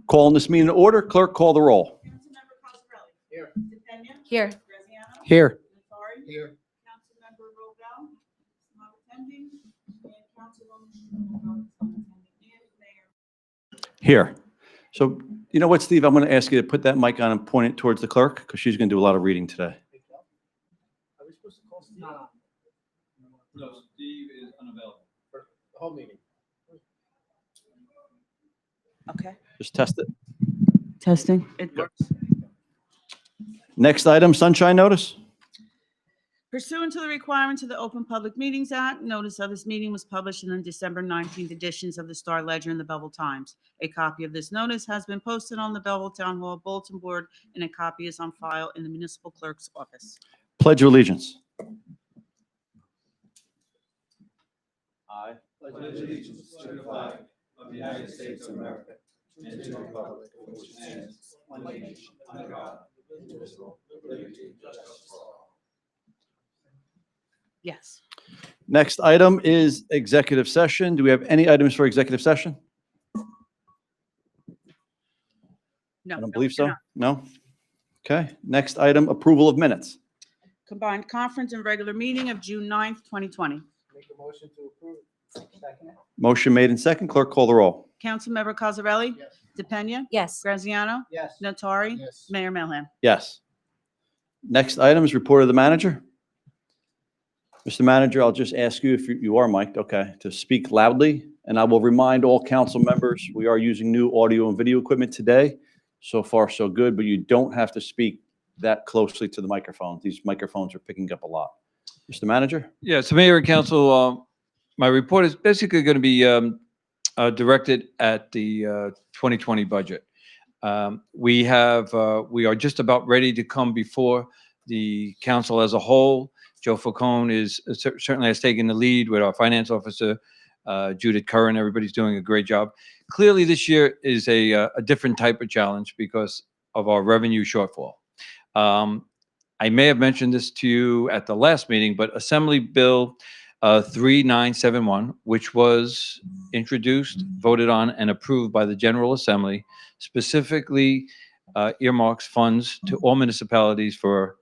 Calling this meeting to order. Clerk, call the roll. Councilmember Cosarelli? Here. DePena? Here. Graziano? Here. Nattari? Here. Councilmember Rovell? Not attending. And Councilwoman Rovell is not attending. And Mayor. Here. So, you know what, Steve? I'm going to ask you to put that mic on and point it towards the clerk because she's going to do a lot of reading today. Are we supposed to call Steve? No, Steve is unavailable. For the whole meeting. Okay. Just test it. Testing. It works. Next item, sunshine notice. Pursuant to the requirements of the Open Public Meetings Act, notice of this meeting was published in the December 19th editions of the Star Ledger and the Belleville Times. A copy of this notice has been posted on the Belleville Town Hall bulletin board, and a copy is on file in the municipal clerk's office. Pledge of allegiance. I Pledge allegiance to the flag of the United States of America and to the republic for which it stands, one nation, under God, indivisible, with liberty and justice for all. Yes. Next item is executive session. Do we have any items for executive session? No. I don't no, believe so. cannot. No? Okay. Next item, approval of minutes. Combined conference and regular meeting of June 9th, 2020. Make a motion to approve. Second. Motion made in second. Clerk, call the roll. Councilmember Cosarelli? Yes. DePena? Yes. Graziano? Yes. Nattari? Yes. Mayor Melham? Yes. Next item is report of the manager. Mr. Manager, I'll just ask you if you are mic'd, okay, to speak loudly. And I will remind all council members, we are using new audio and video equipment today. So far, so good, but you don't have to speak that closely to the microphone. These microphones are picking up a lot. Mr. Manager? Yeah, so Mayor and Council, my report is basically going to be directed at the 2020 budget. We are just about ready to come before the council as a whole. Joe Falcone certainly has taken the lead with our finance officer, Judith Curran. Everybody's doing a great job. Clearly, this year is a different type of challenge because of our revenue shortfall. I may have mentioned this to you at the last meeting, but Assembly Bill 3971, which was introduced, voted on, and approved by the General Assembly, specifically earmarks funds to all municipalities for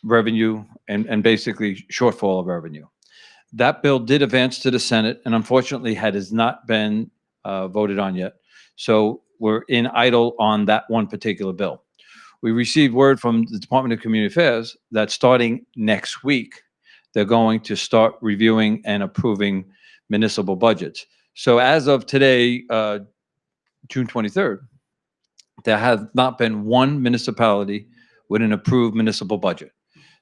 revenue and basically shortfall of revenue. That bill did advance to the Senate and unfortunately has not been voted on yet. So we're in idle on that one particular bill. We received word from the Department of Community Affairs that starting next week, they're going to start reviewing and approving municipal budgets. So as of today, June 23rd, there has not been one municipality with an approved municipal budget.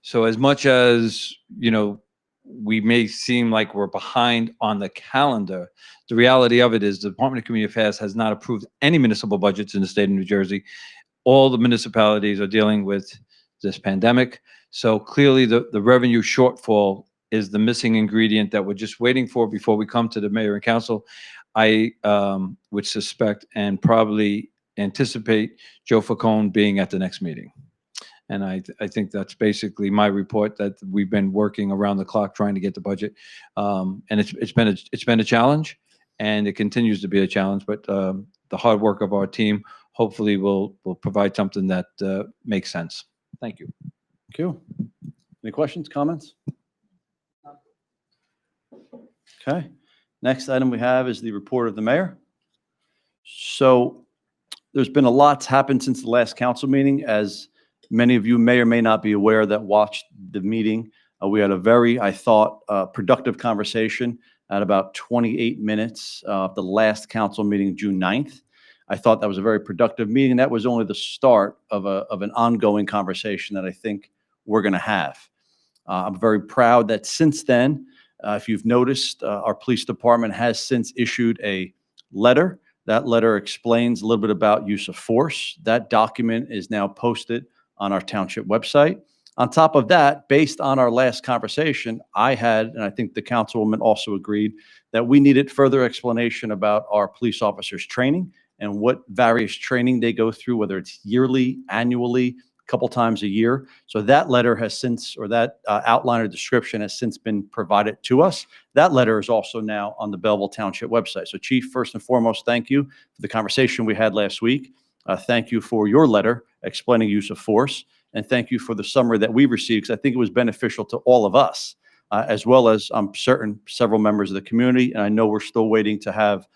So as much as, you know, we may seem like we're behind on the calendar, the reality of it is the Department of Community Affairs has not approved any municipal budgets in the state of New Jersey. All the municipalities are dealing with this pandemic. So clearly the revenue shortfall is the missing ingredient that we're just waiting for before we come to the mayor and council. I would suspect and probably anticipate Joe Falcone being at the next meeting. And I think that's basically my report, that we've been working around the clock trying to get the budget. And it's been a challenge, and it continues to be a challenge, but the hard work of our team hopefully will provide something that makes sense. Thank you. Thank you. Any questions, comments? Okay. Next item we have is the report of the mayor. So there's been a lot's happened since the last council meeting. As many of you may or may not be aware that watched the meeting, we had a very, I thought, productive conversation at about 28 minutes of the last council meeting, June 9th. I thought that was a very productive meeting. That was only the start of an ongoing conversation that I think we're going to have. I'm very proud that since then, if you've noticed, our police department has since issued a letter. That letter explains a little bit about use of force. That document is now posted on our township website. On top of that, based on our last conversation, I had, and I think the councilwoman also agreed, that we needed further explanation about our police officers' training and what various training they go through, whether it's yearly, annually, couple times a year. So that letter has since, or that outline or description has since been provided to us. That letter is also now on the Belleville Township website. So Chief, first and foremost, thank you for the conversation we had last week. Thank you for your letter explaining use of force. And thank you for the summary that we received, because I think it was beneficial to all of us, as well as I'm certain several members of the community. And I know we're still waiting to have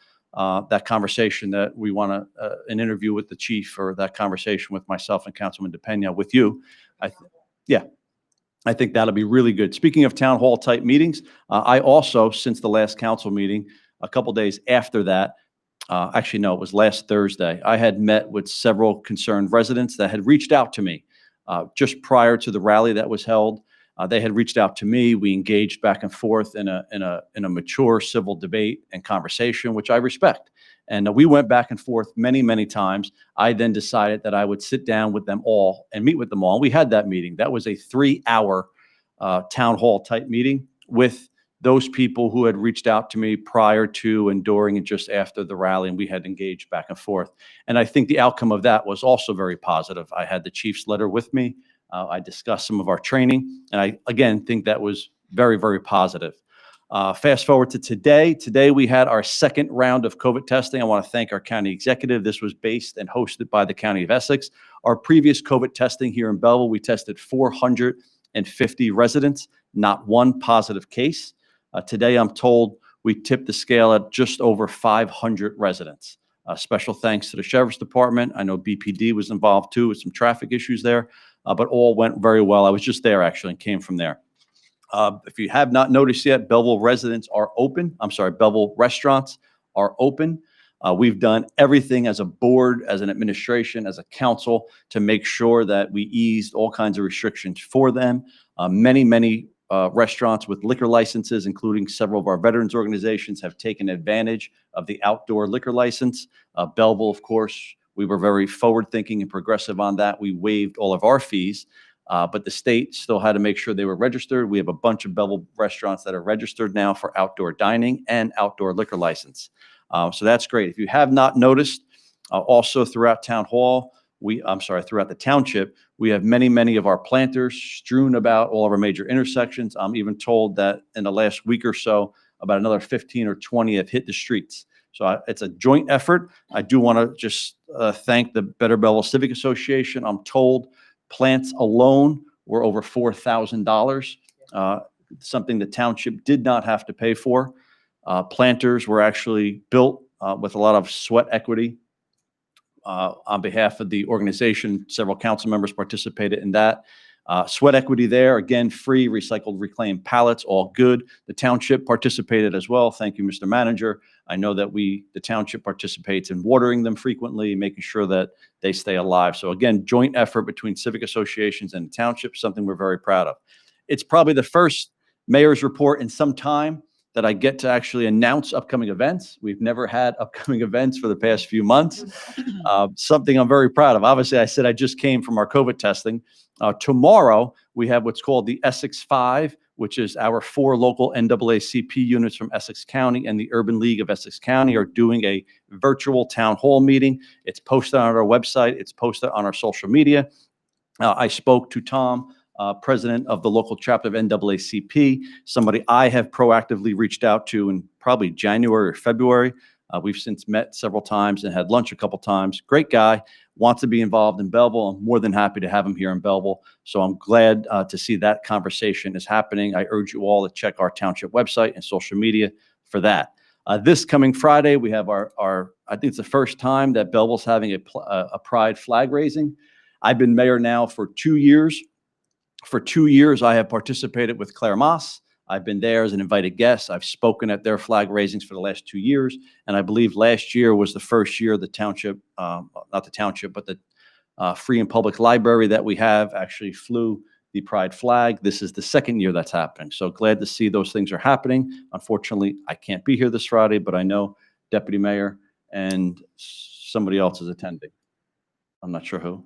that conversation that we want to, an interview with the chief, or that conversation with myself and Councilman DePena with you. I think that'll be really good. Speaking of town hall type meetings, I also, since the last council meeting, a couple days after that, actually, no, it was last Thursday, I had met with several concerned residents that had reached out to me just prior to the rally that was held. They had reached out to me. We engaged back and forth in a mature civil debate and conversation, which I respect. And we went back and forth many, many times. I then decided that I would sit down with them all and meet with them all. And we had that meeting. That was a 3-hour town hall type meeting with those people who had reached out to me prior to and during and just after the rally, and we had engaged back and forth. And I think the outcome of that was also very positive. I had the chief's letter with me. I discussed some of our training, and I, again, think that was very, very positive. Fast forward to today. Today, we had our second round of COVID testing. I want to thank our county executive. This was based and hosted by the County of Essex. Our previous COVID testing here in Belleville, we tested 450 residents, not one positive case. Today, I'm told we tipped the scale at just over 500 residents. Special thanks to the Sheriff's Department. I know BPD was involved too with some traffic issues there, but all went very well. I was just there actually and came from there. If you have not noticed yet, Belleville residents are open. I'm sorry, Belleville restaurants are open. We've done everything as a board, as an administration, as a council to make sure that we eased all kinds of restrictions for them. Many restaurants with liquor licenses, including several of our veterans organizations, have taken advantage of the outdoor liquor license. Belleville, of course, we were very forward-thinking and progressive on that. We waived all of our fees, but the state still had to make sure they were registered. We have a bunch of Belleville restaurants that are registered now for outdoor dining and outdoor liquor license. So that's great. If you have not noticed, also throughout town hall, throughout the township, we have many of our planters strewn about all of our major intersections. I'm even told that in the last week or so, about another 15 or 20 have hit the streets. So it's a joint effort. I do want to just thank the Better Belleville Civic Association. I'm told plants alone were over $4,000, something the township did not have to pay for. Planters were actually built with a lot of sweat equity. On behalf of the organization, several council members participated in that. Sweat equity there, again, free recycled reclaimed pallets, all good. The township participated as well. Thank you, Mr. Manager. I know that the township participates in watering them frequently, making sure that they stay alive. So again, joint effort between civic associations and the township, something we're very proud of. It's probably the first mayor's report in some time that I get to actually announce upcoming events. We've never had upcoming events for the past few months. Something I'm very proud of. Obviously, I said I just came from our COVID testing. Tomorrow, we have what's called the Essex 5, which is our 4 local NAACP units from Essex County and the Urban League of Essex County are doing a virtual town hall meeting. It's posted on our website. It's posted on our social media. I spoke to Tom, president of the local chapter of NAACP, somebody I have proactively reached out to in probably January or February. We've since met several times and had lunch a couple times. Great guy, wants to be involved in Belleville. I'm more than happy to have him here in Belleville. So I'm glad to see that conversation is happening. I urge you all to check our township website and social media for that. This coming Friday, we have our I think it's the first time that Belleville's having a pride flag raising. I've been mayor now for 2 years. For 2 years, I have participated with Claire Moss. I've been there as an invited guest. I've spoken at their flag raisings for the last 2 years. And I believe last year was the first year the township, not the township, but the free and public library that we have actually flew the pride flag. This is the second year that's happening. So glad to see those things are happening. Unfortunately, I can't be here this Friday, but I know Deputy Mayor and somebody else is attending. I'm not sure who.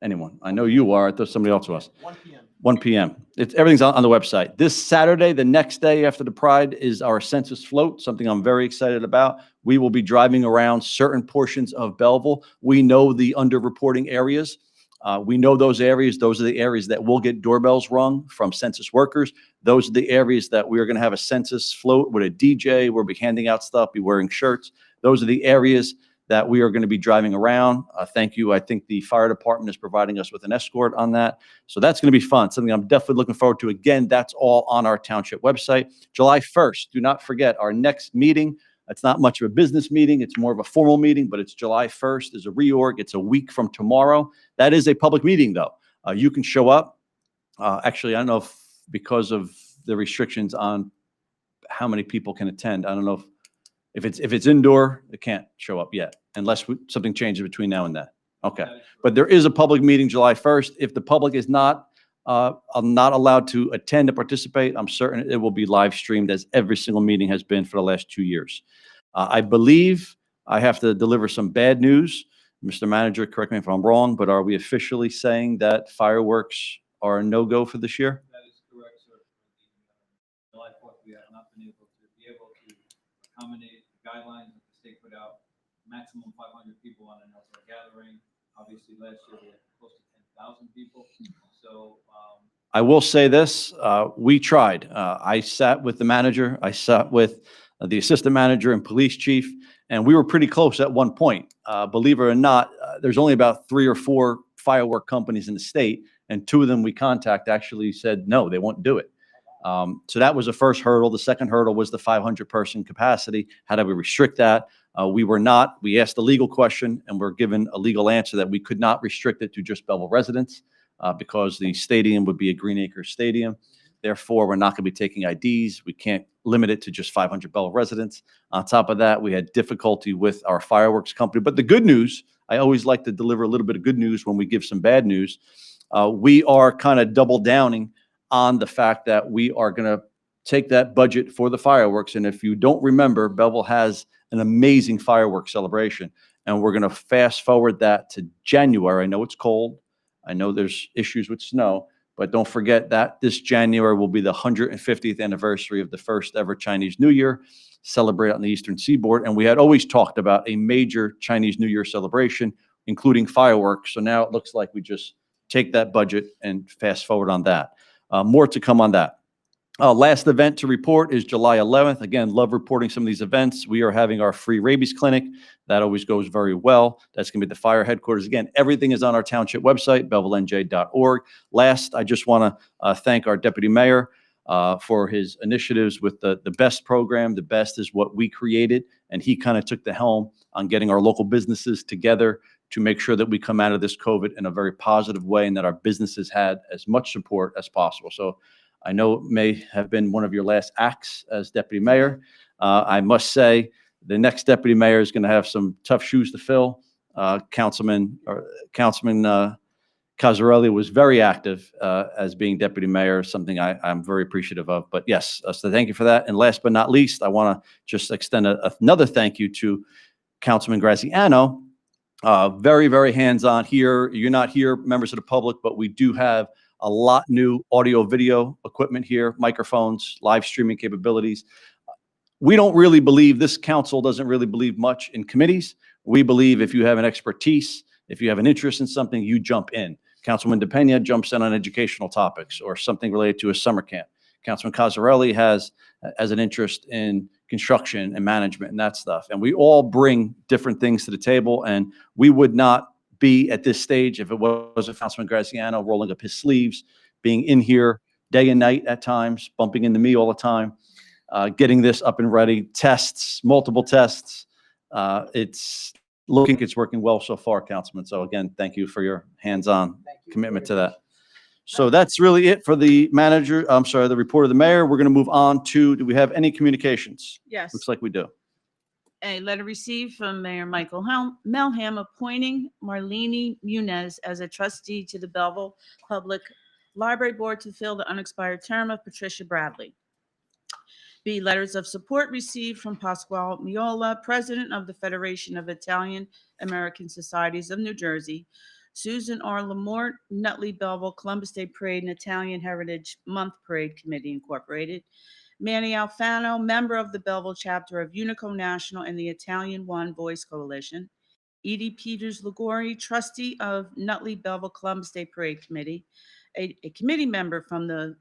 Anyone. I know you are. I thought somebody else was. 1 p.m. 1 p.m. Everything's on the website. This Saturday, the next day after the Pride, is our census float, something I'm very excited about. We will be driving around certain portions of Belleville. We know the underreporting areas. We know those areas. Those are the areas that will get doorbells rung from census workers. Those are the areas that we are going to have a census float with a DJ. We'll be handing out stuff, be wearing shirts. Those are the areas that we are going to be driving around. Thank you. I think the fire department is providing us with an escort on that. So that's going to be fun, something I'm definitely looking forward to. Again, that's all on our township website. July 1st, do not forget our next meeting. It's not much of a business meeting. It's more of a formal meeting, but it's July 1st. There's a reorg. It's a week from tomorrow. That is a public meeting, though. You can show up. Actually, I don't know if because of the restrictions on how many people can attend, I don't know if it's indoor, it can't show up yet unless something changes between now and then. Okay. But there is a public meeting July 1st. If the public is not allowed to attend and participate, I'm certain it will be live streamed as every single meeting has been for the last 2 years. I believe I have to deliver some bad news. Mr. Manager, correct me if I'm wrong, but are we officially saying that fireworks are a no-go for this year? That is correct, sir. July 4th, we have not been able to accommodate the guidelines that the state put out, maximum 500 people on an outdoor gathering. Obviously, last year we had close to 10,000 people. So, I will say this, we tried. I sat with the manager, I sat with the assistant manager and police chief, and we were pretty close at one point. Believe it or not, there's only about 3 or 4 firework companies in the state, and 2 of them we contact actually said, no, they won't do it. So that was the first hurdle. The second hurdle was the 500-person capacity. How do we restrict that? We were not. We asked a legal question, and we're given a legal answer that we could not restrict it to just Belleville residents because the stadium would be a Green Acres Stadium. Therefore, we're not going to be taking IDs. We can't limit it to just 500 Belleville residents. On top of that, we had difficulty with our fireworks company. But the good news, I always like to deliver a little bit of good news when we give some bad news. We are kind of double downing on the fact that we are going to take that budget for the fireworks. And if you don't remember, Belleville has an amazing fireworks celebration, and we're going to fast forward that to January. I know it's cold. I know there's issues with snow, but don't forget that this January will be the 150th anniversary of the first ever Chinese New Year celebrated on the Eastern Seaboard. And we had always talked about a major Chinese New Year celebration, including fireworks. So now it looks like we just take that budget and fast forward on that. More to come on that. Last event to report is July 11th. Again, love reporting some of these events. We are having our free rabies clinic. That always goes very well. That's going to be at the fire headquarters. Again, everything is on our township website, bellevillenj.org. Last, I just want to thank our deputy mayor for his initiatives with the BEST program. The BEST is what we created, and he kind of took the helm on getting our local businesses together to make sure that we come out of this COVID in a very positive way and that our businesses had as much support as possible. So I know it may have been one of your last acts as deputy mayor. I must say the next deputy mayor is going to have some tough shoes to fill. Councilman Cazarelli was very active as being deputy mayor, something I'm very appreciative of. But yes, so thank you for that. And last but not least, I want to just extend another thank you to Councilman Graziano. Very, very hands-on here. You're not here, members of the public, but we do have a lot new audio video equipment here, microphones, live streaming capabilities. We don't really believe, this council doesn't really believe much in committees. We believe if you have an expertise, if you have an interest in something, you jump in. Councilman DePena jumps in on educational topics or something related to a summer camp. Councilman Cazarelli has an interest in construction and management and that stuff. And we all bring different things to the table, and we would not be at this stage if it wasn't Councilman Graziano rolling up his sleeves, being in here day and night at times, bumping into me all the time, getting this up and ready, tests, multiple tests. It's working well so far, Councilman. So again, thank you for your hands-on commitment to that. So that's really it for the the report of the mayor. We're going to move on to, do we have any communications? Yes. Looks like we do. A letter received from Mayor Michael Melham appointing Marlene Muniz as a trustee to the Belleville Public Library Board to fill the unexpired term of Patricia Bradley. B, letters of support received from Pasquale Miola, President of the Federation of Italian American Societies of New Jersey, Susan R. Lamort, Nutley Belleville Columbus Day Parade and Italian Heritage Month Parade Committee, Incorporated, Manny Alfano, member of the Belleville chapter of Unico National and the Italian One Voice Coalition, Edie Peters Lagori, trustee of Nutley Belleville Columbus Day Parade Committee, a committee member from the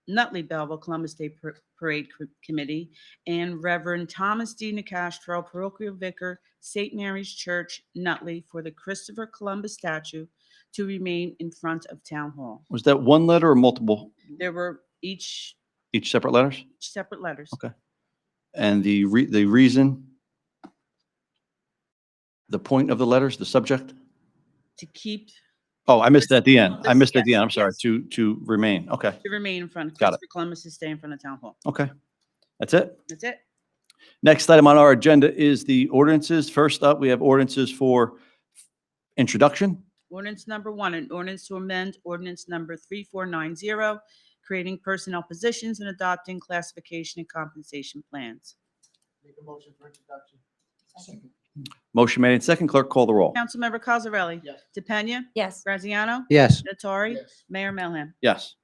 Nutley Belleville Columbus Day Parade Committee, and Reverend Thomas D. Nicastro, parochial vicar, St. Mary's Church, Nutley, for the Christopher Columbus statue to remain in front of Town Hall. Was that one letter or multiple, There were each separate letters? separate letters. Okay. And the reason, the point of the letters, the subject? To keep, Oh, I missed it at the end. I missed it at the Yes, end. I'm sorry. yes. To remain. Okay. to remain in front of Got it. Christopher Columbus to stay in front of Town Hall. Okay. That's it. That's it. Next item on our agenda is the ordinances. First up, we have ordinances for introduction. Ordinance number 1, an ordinance to amend ordinance number 3490, creating personnel positions and adopting classification and compensation plans. Make a motion for introduction. Second. Motion made and second. Clerk, call the roll. Councilmember Cosarelli? Yes. DePena? Yes. Graziano? Yes. Nattari? Yes. Mayor Melham? Yes.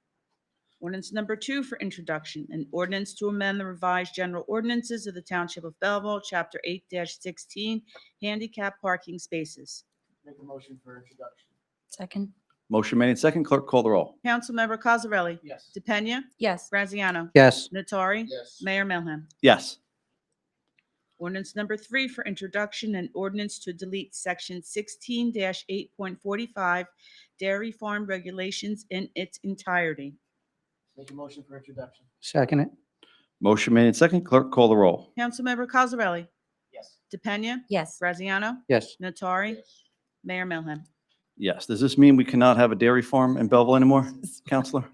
Ordinance number 2 for introduction, an ordinance to amend the revised general ordinances of the Township of Belleville, Chapter 8-16, handicap parking spaces. Make a motion for introduction. Second. Motion made and second. Clerk, call the roll. Councilmember Cosarelli? Yes. DePena? Yes. Graziano? Yes. Nattari? Yes. Mayor Melham? Yes. Ordinance number 3 for introduction, an ordinance to delete section 16-8.45 dairy farm regulations in its entirety. Make a motion for introduction. Second it. Motion made and second. Clerk, call the roll. Councilmember Cosarelli? Yes. DePena? Yes. Graziano? Yes. Nattari? Yes. Mayor Melham? Yes. Does this mean we cannot have a dairy farm in Belleville anymore, Counselor?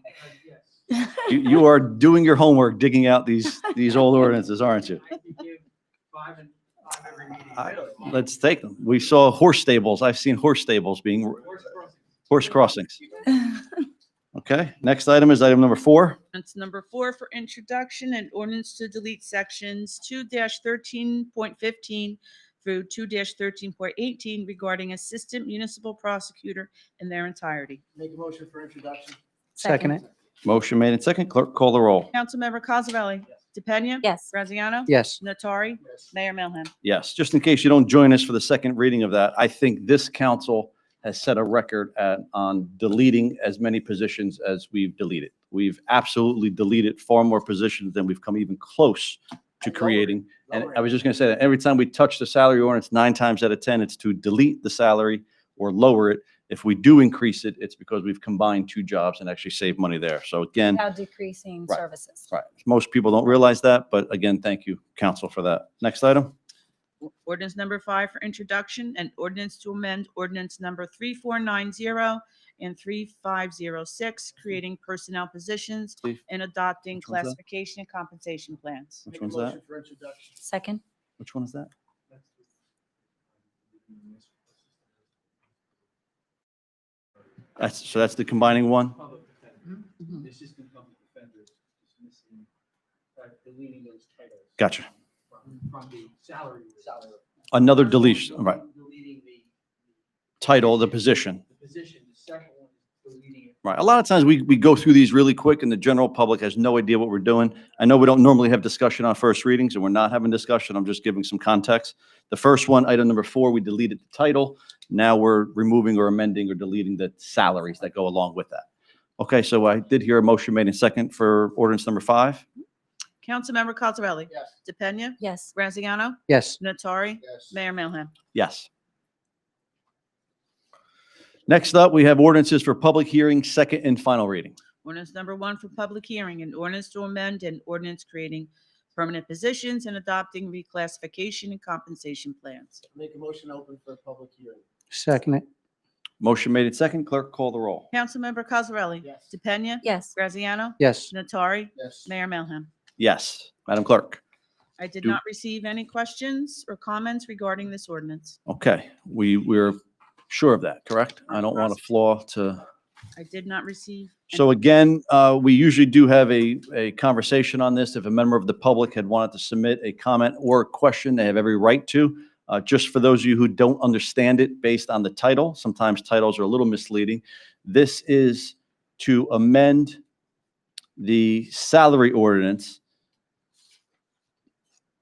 Yes. You are doing your homework, digging out these old ordinances, aren't you? I can give five every meeting. I- Let's take them. We saw horse stables. I've seen horse stables being, horse crossings. Okay. Next item is item number 4. Ordinance number 4 for introduction, an ordinance to delete sections 2-13.15 through 2-13.18 regarding assistant municipal prosecutor in their entirety. Make a motion for introduction. Second it. Motion made and second. Clerk, call the roll. Councilmember Cosarelli? Yes. DePena? Yes. Graziano? Yes. Nattari? Yes. Mayor Melham? Yes, just in case you don't join us for the second reading of that, I think this council has set a record on deleting as many positions as we've deleted. We've absolutely deleted far more positions than we've come even close to creating. And I was just going to say that every time we touch the salary ordinance, 9 times out of 10, it's to delete the salary or lower it. If we do increase it, it's because we've combined 2 jobs and actually saved money there. So again, Without decreasing Right. services. right, most people don't realize that, but again, thank you, council, for that. Next item. Ordinance number 5 for introduction, an ordinance to amend ordinance number 3490 and 3506, creating personnel positions Steve, and adopting Which one's that? classification and compensation plans. which Make a one's that? motion for introduction. Second. Which one is that? That's the combining one? Public defender. Mhm. Assistant public defender is missing, deleting those titles Gotcha. from the salary. Salary. Another deletion, right. Deleting the Title, the position. position. The second one is deleting it. Right. A lot of times we go through these really quick and the general public has no idea what we're doing. I know we don't normally have discussion on first readings and we're not having discussion. I'm just giving some context. The first one, item number 4, we deleted the title. Now we're removing or amending or deleting the salaries that go along with that. Okay, so I did hear a motion made in second for ordinance number 5. Councilmember Cosarelli? Yes. DePena? Yes. Graziano? Yes. Nattari? Yes. Mayor Melham? Yes. Next up, we have ordinances for public hearing, second and final reading. Ordinance number 1 for public hearing, an ordinance to amend an ordinance creating permanent positions and adopting reclassification and compensation plans. Make a motion open for a public hearing. Second it. Motion made in second. Clerk, call the roll. Councilmember Cosarelli? Yes. DePena? Yes. Graziano? Yes. Nattari? Yes. Mayor Melham? Yes. Madam Clerk. I did Do- not receive any questions or comments regarding this ordinance. Okay, we're sure of that, correct? I don't want a flaw to. I did not receive. So again, we usually do have a conversation on this. If a member of the public had wanted to submit a comment or a question, they have every right to. Just for those of you who don't understand it based on the title, sometimes titles are a little misleading. This is to amend the salary ordinance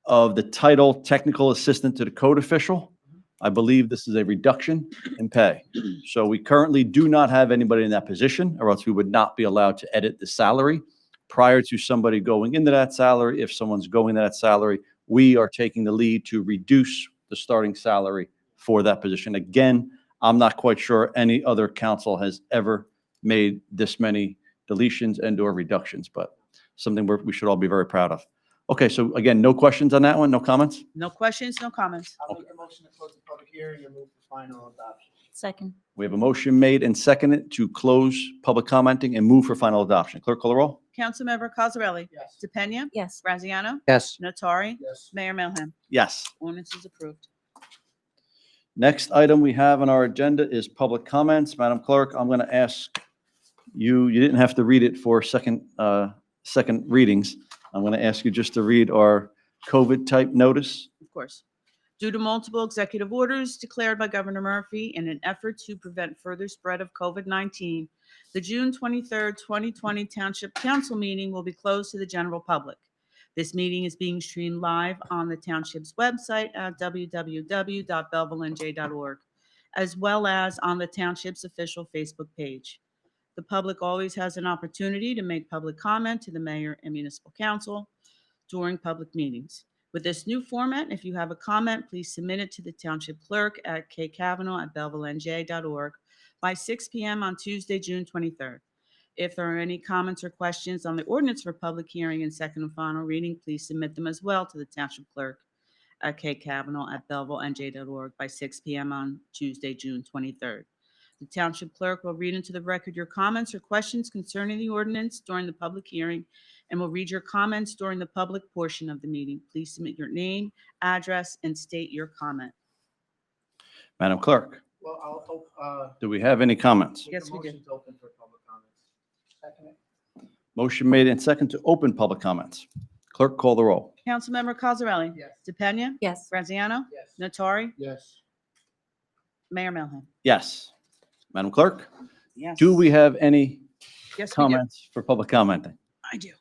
of the title technical assistant to the code official I believe this is a reduction in pay. So we currently do not have anybody in that position, or else we would not be allowed to edit the salary prior to somebody going into that salary. If someone's going into that salary, we are taking the lead to reduce the starting salary for that position. Again, I'm not quite sure any other council has ever made this many deletions and/or reductions, but something we should all be very proud of. Okay, so again, no questions on that one, no comments? No questions, no comments. I'll make a motion to close the public hearing and move for final adoption. Second. We have a motion made and seconded to close public commenting and move for final adoption. Clerk call the roll. Councilmember Cosarelli? Yes. DePena? Yes. Graziano? Yes. Natari? Yes. Mayor Melham? Yes. Ordinance is approved. Next item we have on our agenda is public comments. Madam Clerk, I'm going to ask you didn't have to read it for second readings. I'm going to ask you just to read our COVID-type notice. Of course. Due to multiple executive orders declared by Governor Murphy in an effort to prevent further spread of COVID-19, the June 23rd, 2020 Township Council meeting will be closed to the general public. This meeting is being streamed live on the township's website at www.bellevillenj.org, as well as on the township's official Facebook page. The public always has an opportunity to make public comment to the mayor and municipal council during public meetings. With this new format, if you have a comment, please submit it to the township clerk at kcavanaugh@bellevillenj.org by 6 p.m. on Tuesday, June 23rd. If there are any comments or questions on the ordinance for public hearing and second and final reading, please submit them as well to the township clerk at kcavanaugh@bellevillenj.org by 6 p.m. on Tuesday, June 23rd. The township clerk will read into the record your comments or questions concerning the ordinance during the public hearing and will read your comments during the public portion of the meeting. Please submit your name, address, and state your comment. Madam Clerk, Well, do we have any comments? make a Yes, we do. motion to open for public comments. Second it. Motion made and second to open public comments. Clerk call the roll. Councilmember Cosarelli? Yes. DePena? Yes. Graziano? Yes. Natari? Yes. Mayor Melham? Yes. Madam Clerk, Yes. do we have any Yes, we do. comments for public commenting? I do.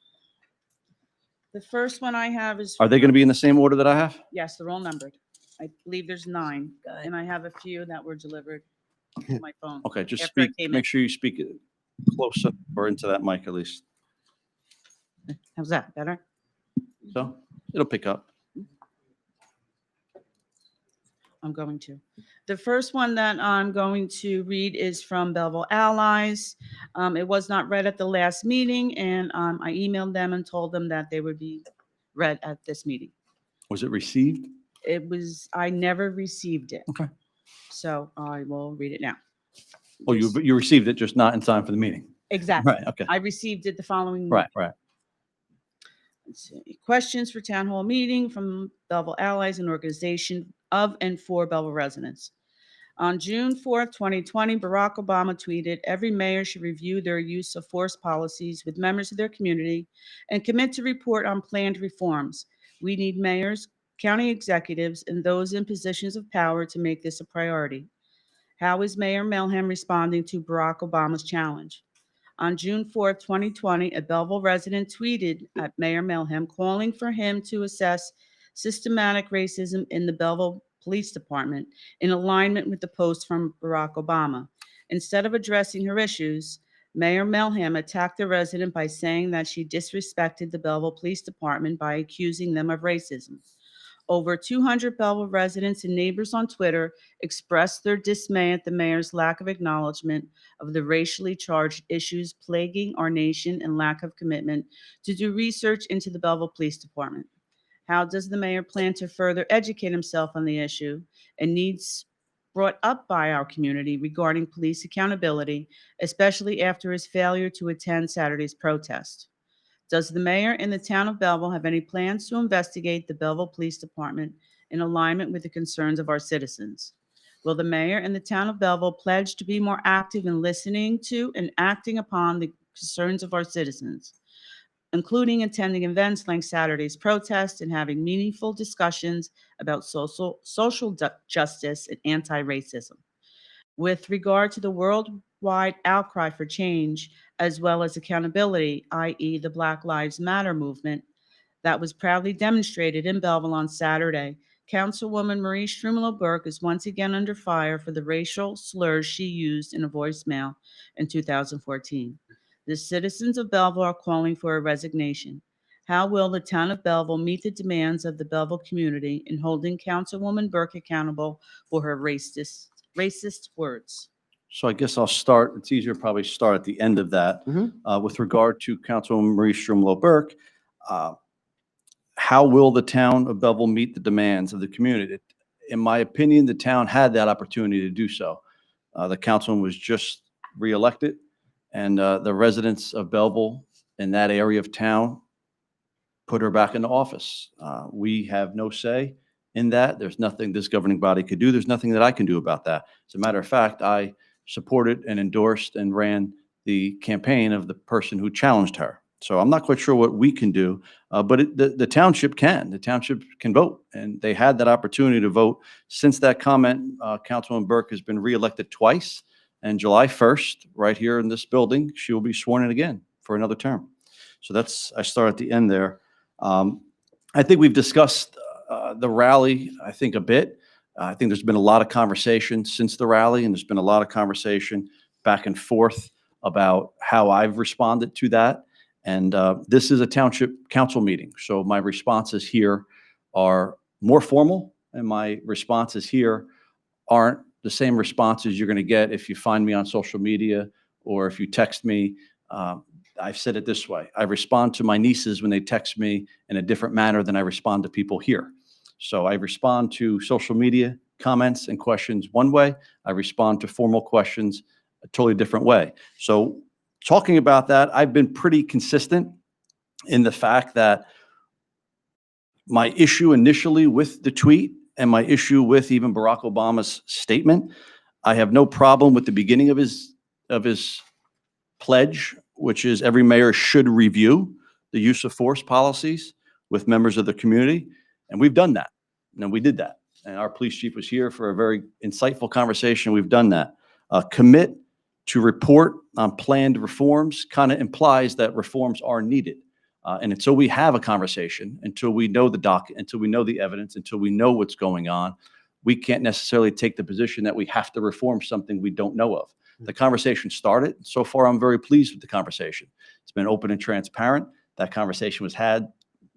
The first one I have is, Are they going to be in the same order that I have? yes, they're all numbered. I believe there's 9, Good. and I have a few that were delivered to my phone. Okay, just After I speak, came in. make sure you speak it closer or into that mic at least. How's that, better? So it'll pick up. I'm going to. The first one that I'm going to read is from Belleville Allies. It was not read at the last meeting, and I emailed them and told them that they would be read at this meeting. Was it received? I never received it. Okay. So I will read it now. Oh, you received it, just not in time for the meeting? Exactly. Right, okay. I received it the following week. Right. Let's see. Questions for town hall meeting from Belleville Allies, an organization of and for Belleville residents. On June 4th, 2020, Barack Obama tweeted, "Every mayor should review their use of force policies with members of their community and commit to report on planned reforms. We need mayors, county executives, and those in positions of power to make this a priority." How is Mayor Melham responding to Barack Obama's challenge? On June 4th, 2020, a Belleville resident tweeted at Mayor Melham calling for him to assess systematic racism in the Belleville Police Department in alignment with the post from Barack Obama. Instead of addressing her issues, Mayor Melham attacked the resident by saying that she disrespected the Belleville Police Department by accusing them of racism. Over 200 Belleville residents and neighbors on Twitter expressed their dismay at the mayor's lack of acknowledgement of the racially charged issues plaguing our nation and lack of commitment to do research into the Belleville Police Department. How does the mayor plan to further educate himself on the issue and needs brought up by our community regarding police accountability, especially after his failure to attend Saturday's protest? Does the mayor and the town of Belleville have any plans to investigate the Belleville Police Department in alignment with the concerns of our citizens? Will the mayor and the town of Belleville pledge to be more active in listening to and acting upon the concerns of our citizens, including attending events like Saturday's protest and having meaningful discussions about social justice and anti-racism? With regard to the worldwide outcry for change, as well as accountability, i.e. the Black Lives Matter movement, that was proudly demonstrated in Belleville on Saturday, Councilwoman Marie Strumolo Burke is once again under fire for the racial slurs she used in a voicemail in 2014. The citizens of Belleville are calling for a resignation. How will the town of Belleville meet the demands of the Belleville community in holding Councilwoman Burke accountable for her racist words? So I guess I'll start, it's easier to probably start at the end of that. With regard to Councilwoman Marie Strumolo Burke, how will the town of Belleville meet the demands of the community? In my opinion, the town had that opportunity to do so. The councilman was just reelected, and the residents of Belleville in that area of town put her back into office. We have no say in that. There's nothing this governing body could do. There's nothing that I can do about that. As a matter of fact, I supported and endorsed and ran the campaign of the person who challenged her. So I'm not quite sure what we can do, but the township can. The township can vote, and they had that opportunity to vote. Since that comment, Councilwoman Burke has been reelected twice, and July 1st, right here in this building, she will be sworn in again for another term. So I start at the end there. I think we've discussed the rally, I think, a bit. I think there's been a lot of conversation since the rally, and there's been a lot of conversation back and forth about how I've responded to that. And this is a township council meeting, so my responses here are more formal, and my responses here aren't the same responses you're going to get if you find me on social media or if you text me. I've said it this way. I respond to my nieces when they text me in a different manner than I respond to people here. So I respond to social media comments and questions one way. I respond to formal questions a totally different way. So talking about that, I've been pretty consistent in the fact that my issue initially with the tweet and my issue with even Barack Obama's statement, I have no problem with the beginning of his pledge, which is every mayor should review the use of force policies with members of the community. And we've done that. And we did that. And our police chief was here for a very insightful conversation. We've done that. Commit to report on planned reforms kind of implies that reforms are needed. And until we have a conversation, until we know the docket, until we know the evidence, until we know what's going on, we can't necessarily take the position that we have to reform something we don't know of. The conversation started. So far, I'm very pleased with the conversation. It's been open and transparent. That conversation was had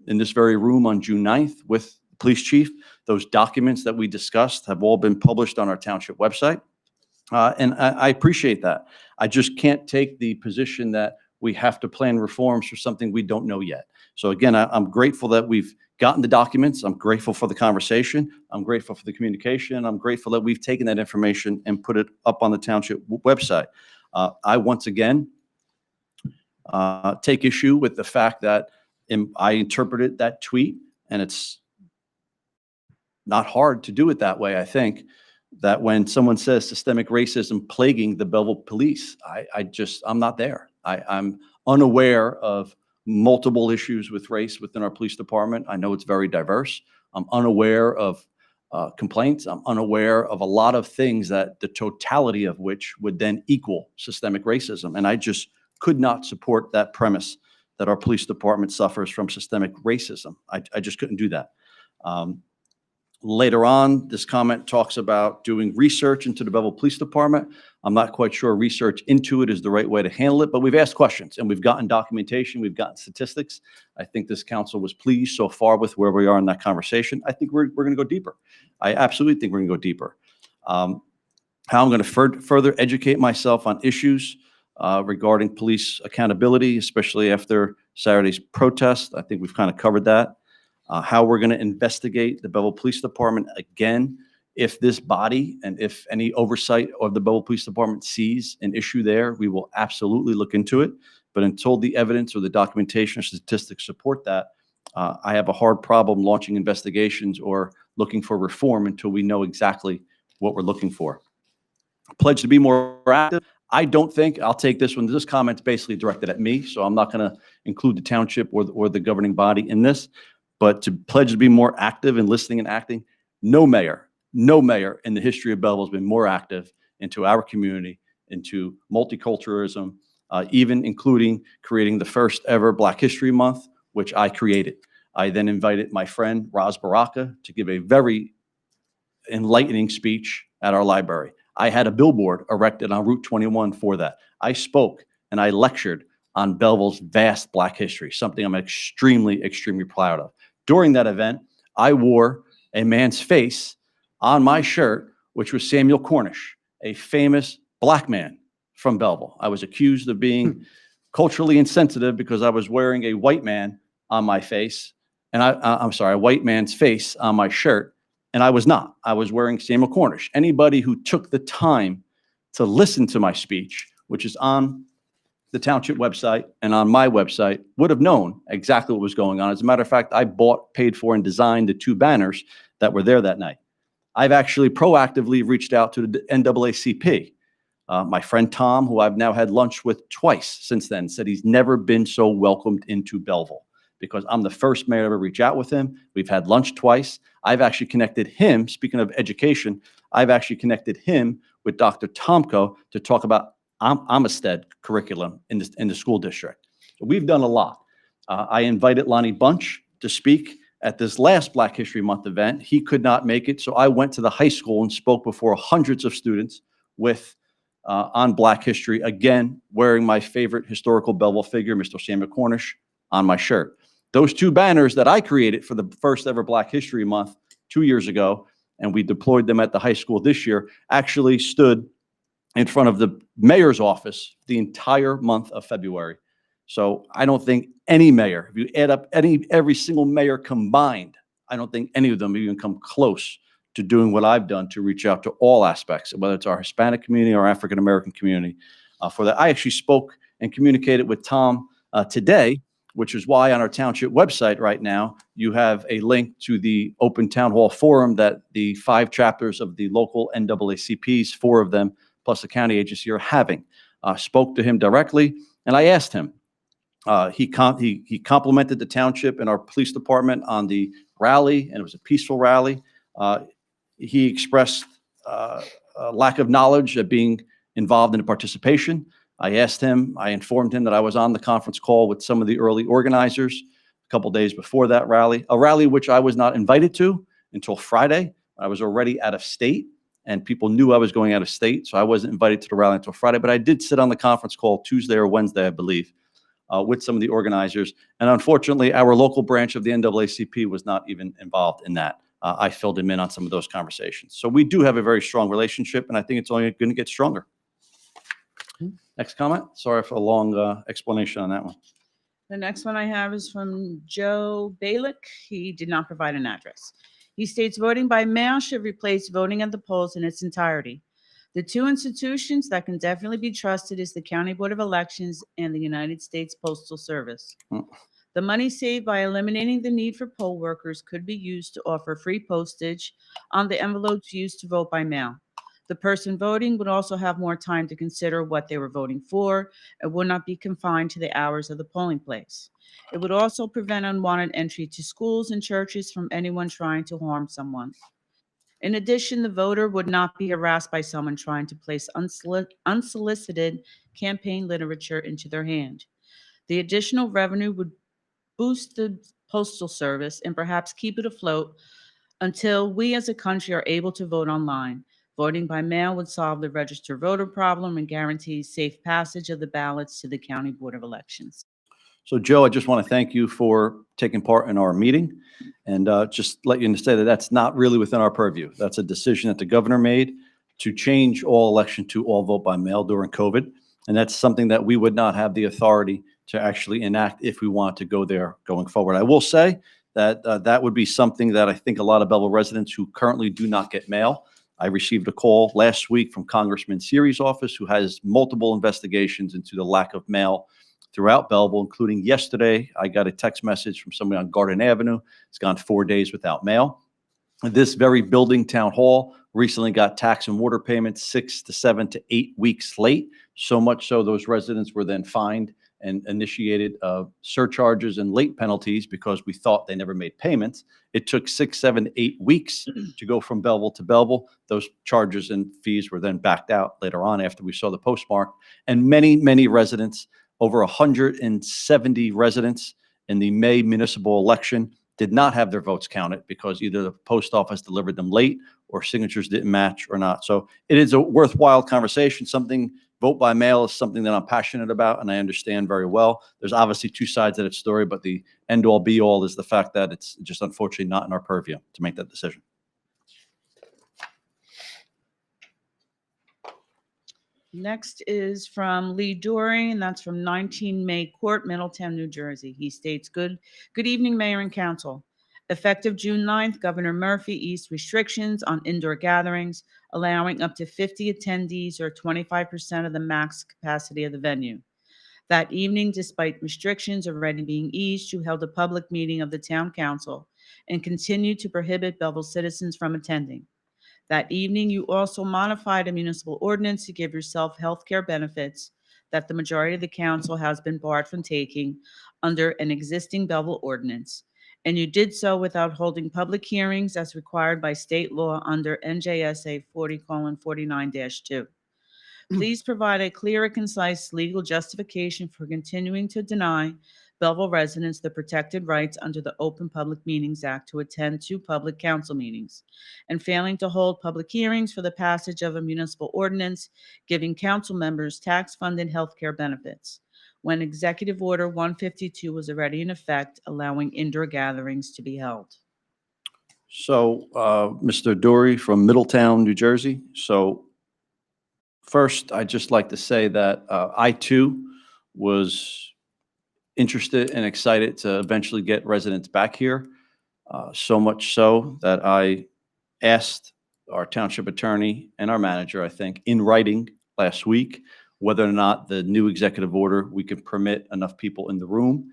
in this very room on June 9th with the police chief. Those documents that we discussed have all been published on our township website. And I appreciate that. I just can't take the position that we have to plan reforms for something we don't know yet. So again, I'm grateful that we've gotten the documents. I'm grateful for the conversation. I'm grateful for the communication. I'm grateful that we've taken that information and put it up on the township website. I once again take issue with the fact that I interpreted that tweet, and it's not hard to do it that way, I think, that when someone says systemic racism plaguing the Belleville police, I'm not there. I'm unaware of multiple issues with race within our police department. I know it's very diverse. I'm unaware of complaints. I'm unaware of a lot of things that the totality of which would then equal systemic racism. And I just could not support that premise that our police department suffers from systemic racism. I just couldn't do that. Later on, this comment talks about doing research into the Belleville Police Department. I'm not quite sure research into it is the right way to handle it, but we've asked questions and we've gotten documentation, we've gotten statistics. I think this council was pleased so far with where we are in that conversation. I think we're going to go deeper. I absolutely think we're going to go deeper. How I'm going to further educate myself on issues regarding police accountability, especially after Saturday's protest. I think we've kind of covered that. How we're going to investigate the Belleville Police Department again, if this body and if any oversight of the Belleville Police Department sees an issue there, we will absolutely look into it. But until the evidence or the documentation or statistics support that, I have a hard problem launching investigations or looking for reform until we know exactly what we're looking for. Pledge to be more active. I don't think, I'll take this one, this comment's basically directed at me, so I'm not going to include the township or the governing body in this. But to pledge to be more active in listening and acting, no mayor in the history of Belleville has been more active into our community, into multiculturalism, even including creating the first ever Black History Month, which I created. I then invited my friend Raz Baraka to give a very enlightening speech at our library. I had a billboard erected on Route 21 for that. I spoke and I lectured on Belleville's vast Black history, something I'm extremely, extremely proud of. During that event, I wore a man's face on my shirt, which was Samuel Cornish, a famous Black man from Belleville. I was accused of being culturally insensitive because I was wearing a white man on my face, and I'm sorry, a white man's face on my shirt, and I was not. I was wearing Samuel Cornish. Anybody who took the time to listen to my speech, which is on the township website and on my website, would have known exactly what was going on. As a matter of fact, I bought, paid for, and designed the 2 banners that were there that night. I've actually proactively reached out to the NAACP. My friend Tom, who I've now had lunch with twice since then, said he's never been so welcomed into Belleville because I'm the first mayor to ever reach out with him. We've had lunch twice. I've actually connected him, speaking of education, I've actually connected him with Dr. Tomko to talk about Amistad curriculum in the school district. So we've done a lot. I invited Lonnie Bunch to speak at this last Black History Month event. He could not make it, so I went to the high school and spoke before hundreds of students on Black history, again, wearing my favorite historical Belleville figure, Mr. Samuel Cornish, on my shirt. Those 2 banners that I created for the first ever Black History Month 2 years ago, and we deployed them at the high school this year, actually stood in front of the mayor's office the entire month of February. So I don't think any mayor, if you add up every single mayor combined, I don't think any of them even come close to doing what I've done to reach out to all aspects, whether it's our Hispanic community or African-American community. For that, I actually spoke and communicated with Tom today, which is why on our township website right now, you have a link to the open town hall forum that the 5 chapters of the local NAACPs, 4 of them, plus the county agency are having. Spoke to him directly, and I asked him. He complimented the township and our police department on the rally, and it was a peaceful rally. He expressed a lack of knowledge of being involved in the participation. I informed him that I was on the conference call with some of the early organizers a couple days before that rally, a rally which I was not invited to until Friday. I was already out of state, and people knew I was going out of state, so I wasn't invited to the rally until Friday, but I did sit on the conference call Tuesday or Wednesday, I believe, with some of the organizers. And unfortunately, our local branch of the NAACP was not even involved in that. I filled him in on some of those conversations. So we do have a very strong relationship, and I think it's only going to get stronger. Next comment. Sorry for a long explanation on that one. The next one I have is from Joe Balick. He did not provide an address. He states voting by mail should replace voting at the polls in its entirety. The 2 institutions that can definitely be trusted is the County Board of Elections and the United States Postal Service. The money saved by eliminating the need for poll workers could be used to offer free postage on the envelopes used to vote by mail. The person voting would also have more time to consider what they were voting for and would not be confined to the hours of the polling place. It would also prevent unwanted entry to schools and churches from anyone trying to harm someone. In addition, the voter would not be harassed by someone trying to place unsolicited campaign literature into their hand. The additional revenue would boost the Postal Service and perhaps keep it afloat until we as a country are able to vote online. Voting by mail would solve the registered voter problem and guarantee safe passage of the ballots to the County Board of Elections. So Joe, I just want to thank you for taking part in our meeting, and just let you say that that's not really within our purview. That's a decision that the governor made to change all election to all vote by mail during COVID. And that's something that we would not have the authority to actually enact if we want to go there going forward. I will say that that would be something that I think a lot of Belleville residents who currently do not get mail. I received a call last week from Congressman Seary's office, who has multiple investigations into the lack of mail throughout Belleville, including yesterday. I got a text message from somebody on Garden Avenue. It's gone 4 days without mail. This very building, Town Hall, recently got tax and water payments 6 to 7 to 8 weeks late. So much so those residents were then fined and initiated surcharges and late penalties because we thought they never made payments. It took 6, 7, 8 weeks to go from Belleville to Belleville. Those charges and fees were then backed out later on after we saw the postmark. And many, many residents, over 170 residents in the May municipal election, did not have their votes counted because either the post office delivered them late or signatures didn't match or not. So it is a worthwhile conversation. Something, vote by mail is something that I'm passionate about and I understand very well. There's obviously two sides of that story, but the end all be all is the fact that it's just unfortunately not in our purview to make that decision. Next is from Lee Dory, and that's from 19 May Court, Middletown, New Jersey. He states, good evening, Mayor and Council. Effective June 9th, Governor Murphy eased restrictions on indoor gatherings, allowing up to 50 attendees or 25% of the max capacity of the venue. That evening, despite restrictions already being eased, you held a public meeting of the Town Council and continued to prohibit Belleville citizens from attending. That evening, you also modified a municipal ordinance to give yourself health care benefits that the majority of the council has been barred from taking under an existing Belleville ordinance. And you did so without holding public hearings as required by state law under NJSA 40:49-2. Please provide a clear and concise legal justification for continuing to deny Belleville residents the protected rights under the Open Public Meetings Act to attend two public council meetings, and failing to hold public hearings for the passage of a municipal ordinance giving council members tax-funded health care benefits, when Executive Order 152 was already in effect, allowing indoor gatherings to be held. So, Mr. Dory from Middletown, New Jersey. So first, I'd just like to say that I too was interested and excited to eventually get residents back here. So much so that I asked our township attorney and our manager, I think, in writing last week, whether or not the new executive order, we could permit enough people in the room.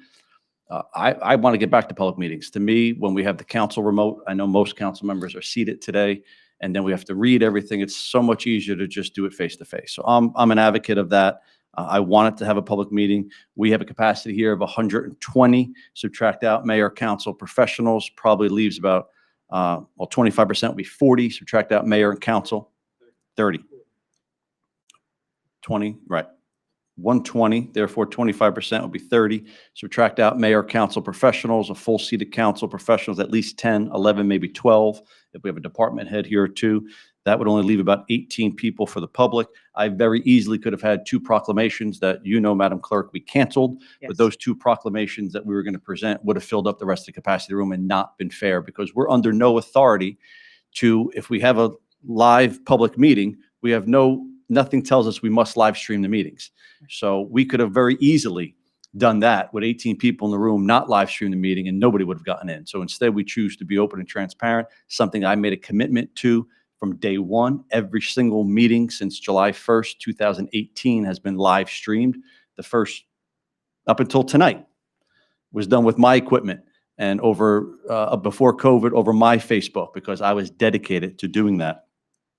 I want to get back to public meetings. To me, when we have the council remote, I know most council members are seated today, and then we have to read everything. It's so much easier to just do it face to face. So I'm an advocate of that. I wanted to have a public meeting. We have a capacity here of 120. Subtract out mayor, council, professionals, probably leaves about, 25% would be 40. Subtract out mayor and council, 30. 20, right. 120, therefore 25% would be 30. Subtract out mayor, council, professionals, a full seated council, professionals, at least 10, 11, maybe 12. If we have a department head here or two, that would only leave about 18 people for the public. I very easily could have had two proclamations that, Madam Clerk, we canceled. Yes. But those two proclamations that we were going to present would have filled up the rest of the capacity of the room and not been fair, because we're under no authority to, if we have a live public meeting, we have nothing tells us we must live stream the meetings. So we could have very easily done that with 18 people in the room, not live stream the meeting, and nobody would have gotten in. So instead, we choose to be open and transparent, something I made a commitment to from day one. Every single meeting since July 1st, 2018 has been live streamed. The first, up until tonight, was done with my equipment and over, before COVID, over my Facebook, because I was dedicated to doing that.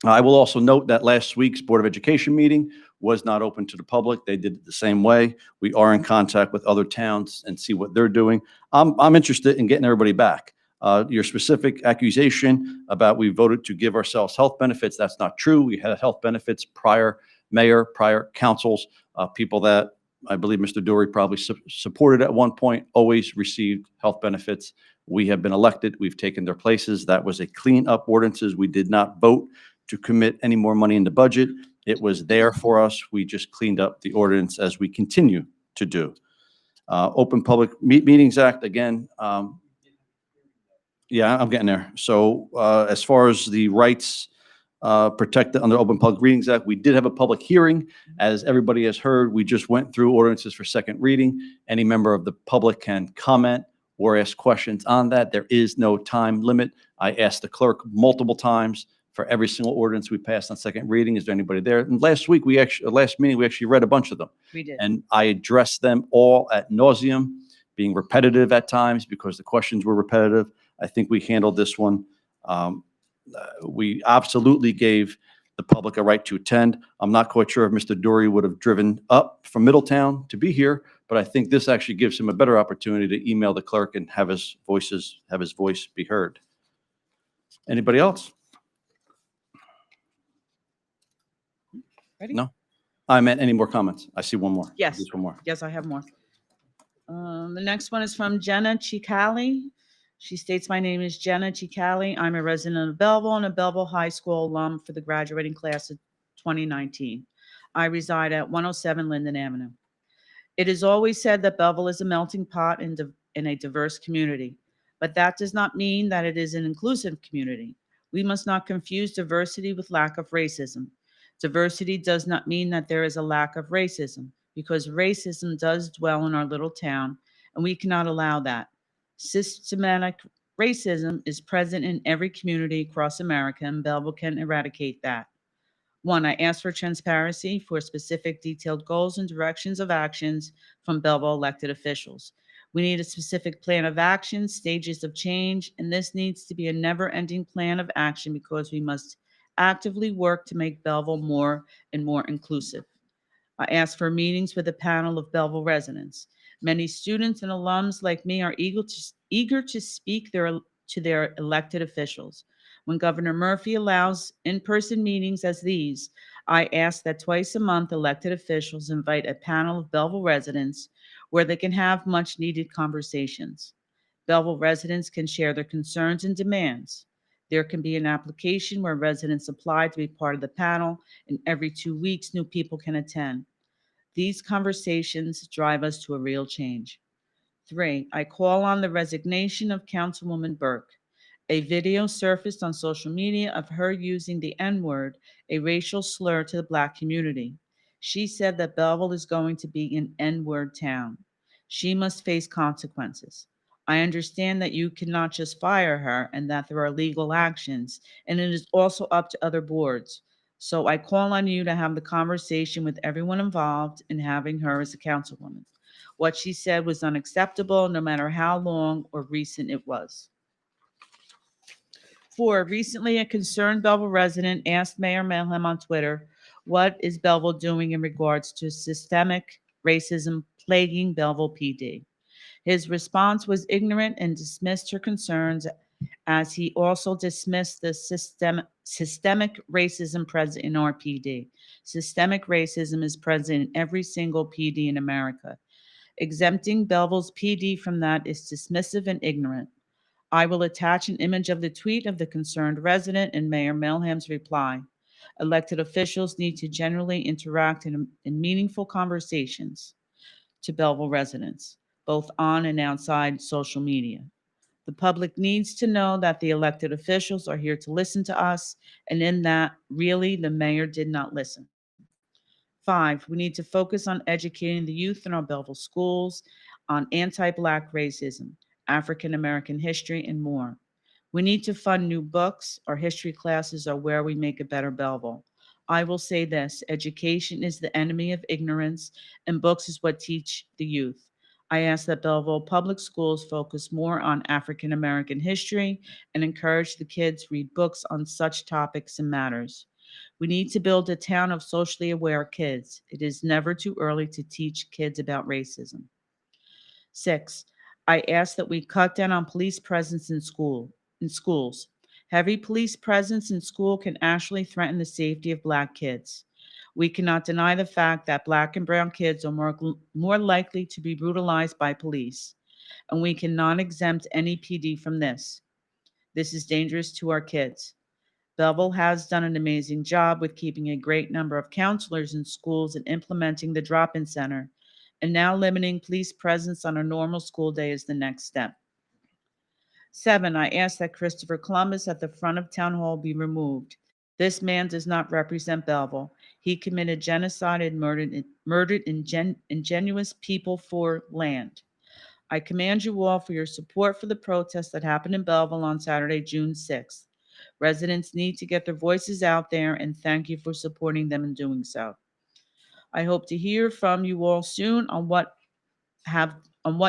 I will also note that last week's Board of Education meeting was not open to the public. They did it the same way. We are in contact with other towns and see what they're doing. I'm interested in getting everybody back. Your specific accusation about we voted to give ourselves health benefits, that's not true. We had health benefits prior mayor, prior councils, people that I believe Mr. Dory probably supported at one point, always received health benefits. We have been elected. We've taken their places. That was a clean up ordinances. We did not vote to commit any more money in the budget. It was there for us. We just cleaned up the ordinance as we continue to do. Open Public Meetings Act, again, yeah, I'm getting there. So as far as the rights protected under Open Public Meetings Act, we did have a public hearing. As everybody has heard, we just went through ordinances for second reading. Any member of the public can comment or ask questions on that. There is no time limit. I asked the clerk multiple times for every single ordinance we passed on second reading. Is there anybody there? And last meeting, we actually read a bunch of them. We did. And I addressed them all ad nauseum, being repetitive at times because the questions were repetitive. I think we handled this one. We absolutely gave the public a right to attend. I'm not quite sure if Mr. Dory would have driven up from Middletown to be here, but I think this actually gives him a better opportunity to email the clerk and have his voice be heard. Anybody else? Ready? No? I meant any more comments? I see one more. Yes. Just one more. Yes, I have more. The next one is from Jenna Chicali. She states, "My name is Jenna Chicali. I'm a resident of Belleville and a Belleville High School alum for the graduating class of 2019. I reside at 107 Linden Avenue. It is always said that Belleville is a melting pot in a diverse community, but that does not mean that it is an inclusive community. We must not confuse diversity with lack of racism. Diversity does not mean that there is a lack of racism, because racism does dwell in our little town, and we cannot allow that. Systematic racism is present in every community across America, and Belleville can eradicate that. One, I ask for transparency for specific detailed goals and directions of actions from Belleville elected officials. We need a specific plan of action, stages of change, and this needs to be a never-ending plan of action because we must actively work to make Belleville more and more inclusive. I ask for meetings with a panel of Belleville residents. Many students and alums like me are eager to speak to their elected officials. When Governor Murphy allows in-person meetings as these, I ask that twice a month elected officials invite a panel of Belleville residents where they can have much-needed conversations. Belleville residents can share their concerns and demands. There can be an application where residents apply to be part of the panel, and every 2 weeks, new people can attend. These conversations drive us to a real change. 3, I call on the resignation of Councilwoman Burke. A video surfaced on social media of her using the N-word, a racial slur to the Black community. She said that Belleville is going to be an N-word town. She must face consequences. I understand that you cannot just fire her and that there are legal actions, and it is also up to other boards. So I call on you to have the conversation with everyone involved in having her as a councilwoman. What she said was unacceptable, no matter how long or recent it was. 4, recently a concerned Belleville resident asked Mayor Melham on Twitter, what is Belleville doing in regards to systemic racism plaguing Belleville PD? His response was ignorant and dismissed her concerns, as he also dismissed the systemic racism present in our PD. Systemic racism is present in every single PD in America. Exempting Belleville's PD from that is dismissive and ignorant. I will attach an image of the tweet of the concerned resident and Mayor Melham's reply. Elected officials need to generally interact in meaningful conversations to Belleville residents, both on and outside social media. The public needs to know that the elected officials are here to listen to us, and in that, really, the mayor did not listen. 5, we need to focus on educating the youth in our Belleville schools on anti-Black racism, African American history, and more. We need to fund new books. Our history classes are where we make a better Belleville. I will say this, education is the enemy of ignorance, and books is what teach the youth. I ask that Belleville Public Schools focus more on African American history and encourage the kids read books on such topics and matters. We need to build a town of socially aware kids. It is never too early to teach kids about racism. 6, I ask that we cut down on police presence in schools. Heavy police presence in school can actually threaten the safety of Black kids. We cannot deny the fact that Black and brown kids are more likely to be brutalized by police, and we cannot exempt any PD from this. This is dangerous to our kids. Belleville has done an amazing job with keeping a great number of counselors in schools and implementing the drop-in center, and now limiting police presence on a normal school day is the next step. 7, I ask that Christopher Columbus at the front of Town Hall be removed. This man does not represent Belleville. He committed genocide and murdered ingenuous people for land. I commend you all for your support for the protests that happened in Belleville on Saturday, June 6th. Residents need to get their voices out there, and thank you for supporting them in doing so. I hope to hear from you all soon on what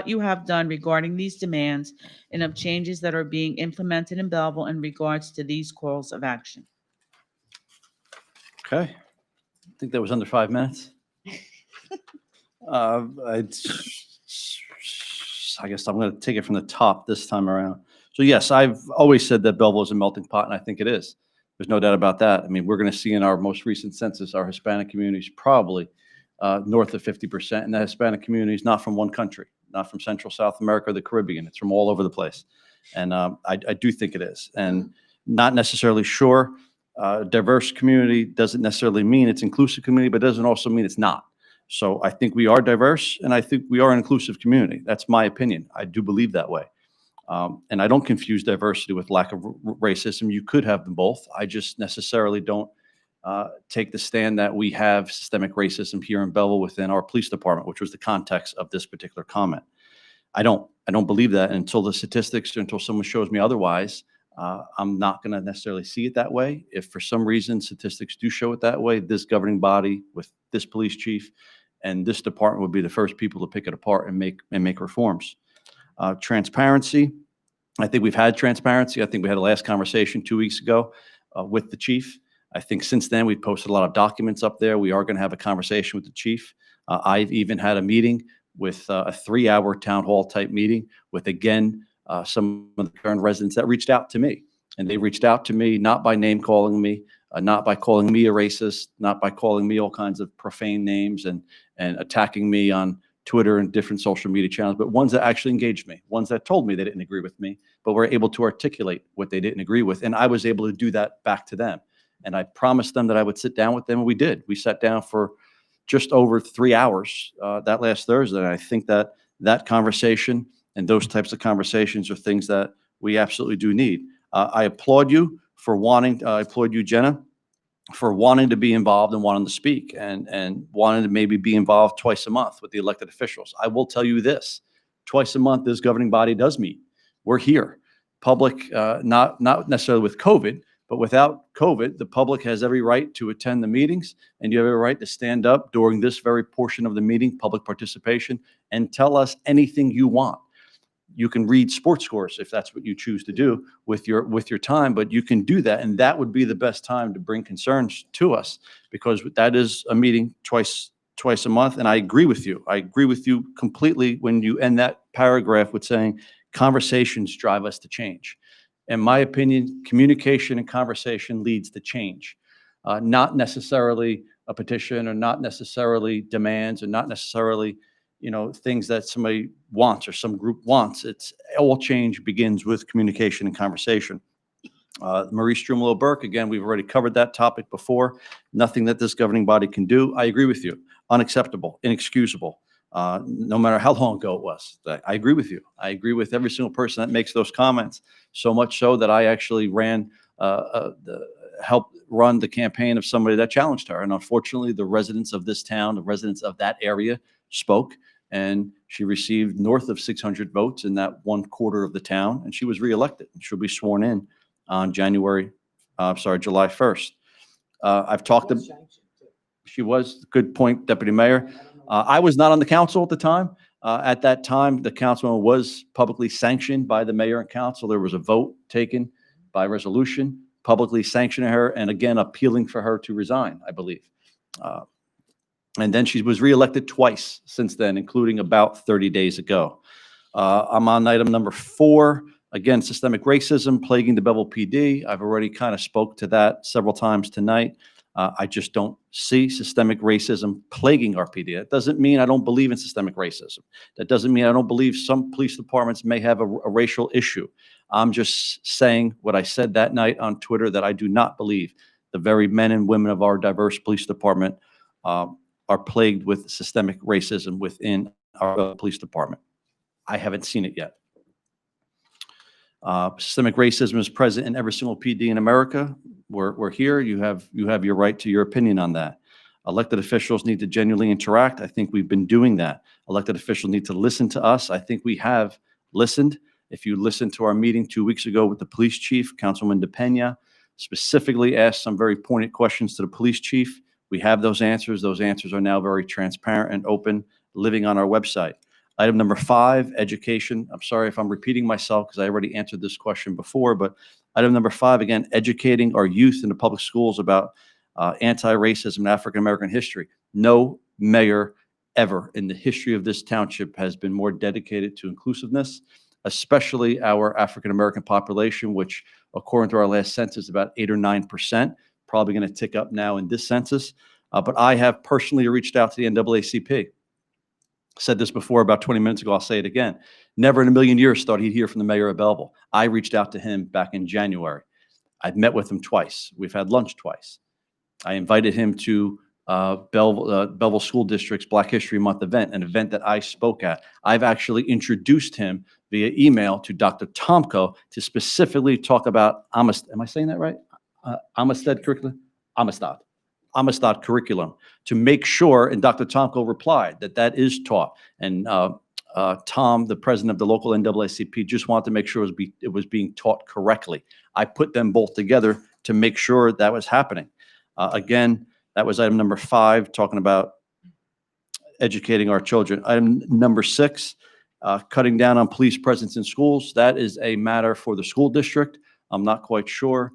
you have done regarding these demands and of changes that are being implemented in Belleville in regards to these calls of action. Okay. I think that was under 5 minutes. I guess I'm going to take it from the top this time around. So yes, I've always said that Belleville is a melting pot, and I think it is. There's no doubt about that. I mean, we're going to see in our most recent census, our Hispanic community is probably north of 50%, and that Hispanic community is not from one country, not from Central South America or the Caribbean. It's from all over the place. And I do think it is. And not necessarily sure. Diverse community doesn't necessarily mean it's inclusive community, but doesn't also mean it's not. So I think we are diverse, and I think we are an inclusive community. That's my opinion. I do believe that way. And I don't confuse diversity with lack of racism. You could have them both. I just necessarily don't take the stand that we have systemic racism here in Belleville within our police department, which was the context of this particular comment. I don't believe that until the statistics, or until someone shows me otherwise. I'm not going to necessarily see it that way. If for some reason statistics do show it that way, this governing body with this police chief and this department would be the first people to pick it apart and make reforms. Transparency. I think we've had transparency. I think we had a last conversation 2 weeks ago with the chief. I think since then we've posted a lot of documents up there. We are going to have a conversation with the chief. I've even had a meeting with a 3-hour town hall type meeting with, again, some of the current residents that reached out to me. And they reached out to me not by name calling me, not by calling me a racist, not by calling me all kinds of profane names and attacking me on Twitter and different social media channels, but ones that actually engaged me, ones that told me they didn't agree with me, but were able to articulate what they didn't agree with. And I was able to do that back to them. And I promised them that I would sit down with them, and we did. We sat down for just over 3 hours that last Thursday. And I think that that conversation and those types of conversations are things that we absolutely do need. I applaud you for wanting, I applaud you, Jenna, for wanting to be involved and wanting to speak and wanting to maybe be involved twice a month with the elected officials. I will tell you this, twice a month, this governing body does meet. We're here. Public, not necessarily with COVID, but without COVID, the public has every right to attend the meetings, and you have every right to stand up during this very portion of the meeting, public participation, and tell us anything you want. You can read sports scores if that's what you choose to do with your time, but you can do that, and that would be the best time to bring concerns to us, because that is a meeting twice a month. And I agree with you. I agree with you completely when you end that paragraph with saying conversations drive us to change. In my opinion, communication and conversation leads to change, not necessarily a petition, or not necessarily demands, or not necessarily things that somebody wants or some group wants. It's all change begins with communication and conversation. Marie Strumlow Burke, again, we've already covered that topic before. Nothing that this governing body can do. I agree with you. Unacceptable, inexcusable. No matter how long ago it was. I agree with you. I agree with every single person that makes those comments. So much so that I actually helped run the campaign of somebody that challenged her. And unfortunately, the residents of this town, the residents of that area spoke, and she received north of 600 votes in that 1/4 of the town, and she was reelected. She'll be sworn in on July 1st. I've talked to, she was, good point, Deputy Mayor. I was not on the council at the time. At that time, the councilman was publicly sanctioned by the mayor and council. There was a vote taken by resolution, publicly sanctioning her, and again, appealing for her to resign, I believe. And then she was reelected twice since then, including about 30 days ago. I'm on item number 4. Again, systemic racism plaguing the Belleville PD. I've already kind of spoke to that several times tonight. I just don't see systemic racism plaguing our PD. That doesn't mean I don't believe in systemic racism. That doesn't mean I don't believe some police departments may have a racial issue. I'm just saying what I said that night on Twitter, that I do not believe the very men and women of our diverse police department are plagued with systemic racism within our police department. I haven't seen it yet. Systemic racism is present in every single PD in America. We're here. You have your right to your opinion on that. Elected officials need to genuinely interact. I think we've been doing that. Elected officials need to listen to us. I think we have listened. If you listened to our meeting 2 weeks ago with the police chief, Councilman DePena specifically asked some very pointed questions to the police chief. We have those answers. Those answers are now very transparent and open, living on our website. Item number 5, education. I'm sorry if I'm repeating myself because I already answered this question before, but item number 5, again, educating our youth in the public schools about anti-racism and African-American history. No mayor ever in the history of this township has been more dedicated to inclusiveness, especially our African-American population, which according to our last census, about 8 or 9%, probably going to tick up now in this census. But I have personally reached out to the NAACP. Said this before about 20 minutes ago. I'll say it again. Never in a million years thought he'd hear from the mayor of Belleville. I reached out to him back in January. I've met with him twice. We've had lunch twice. I invited him to Belleville School District's Black History Month event, an event that I spoke at. I've actually introduced him via email to Dr. Tomko to specifically talk about Amistad. Am I saying that right? Amistad curriculum? Amistad curriculum, to make sure, and Dr. Tomko replied that that is taught. And Tom, the president of the local NAACP, just wanted to make sure it was being taught correctly. I put them both together to make sure that was happening. Again, that was item number 5, talking about educating our children. Item number 6, cutting down on police presence in schools. That is a matter for the school district. I'm not quite sure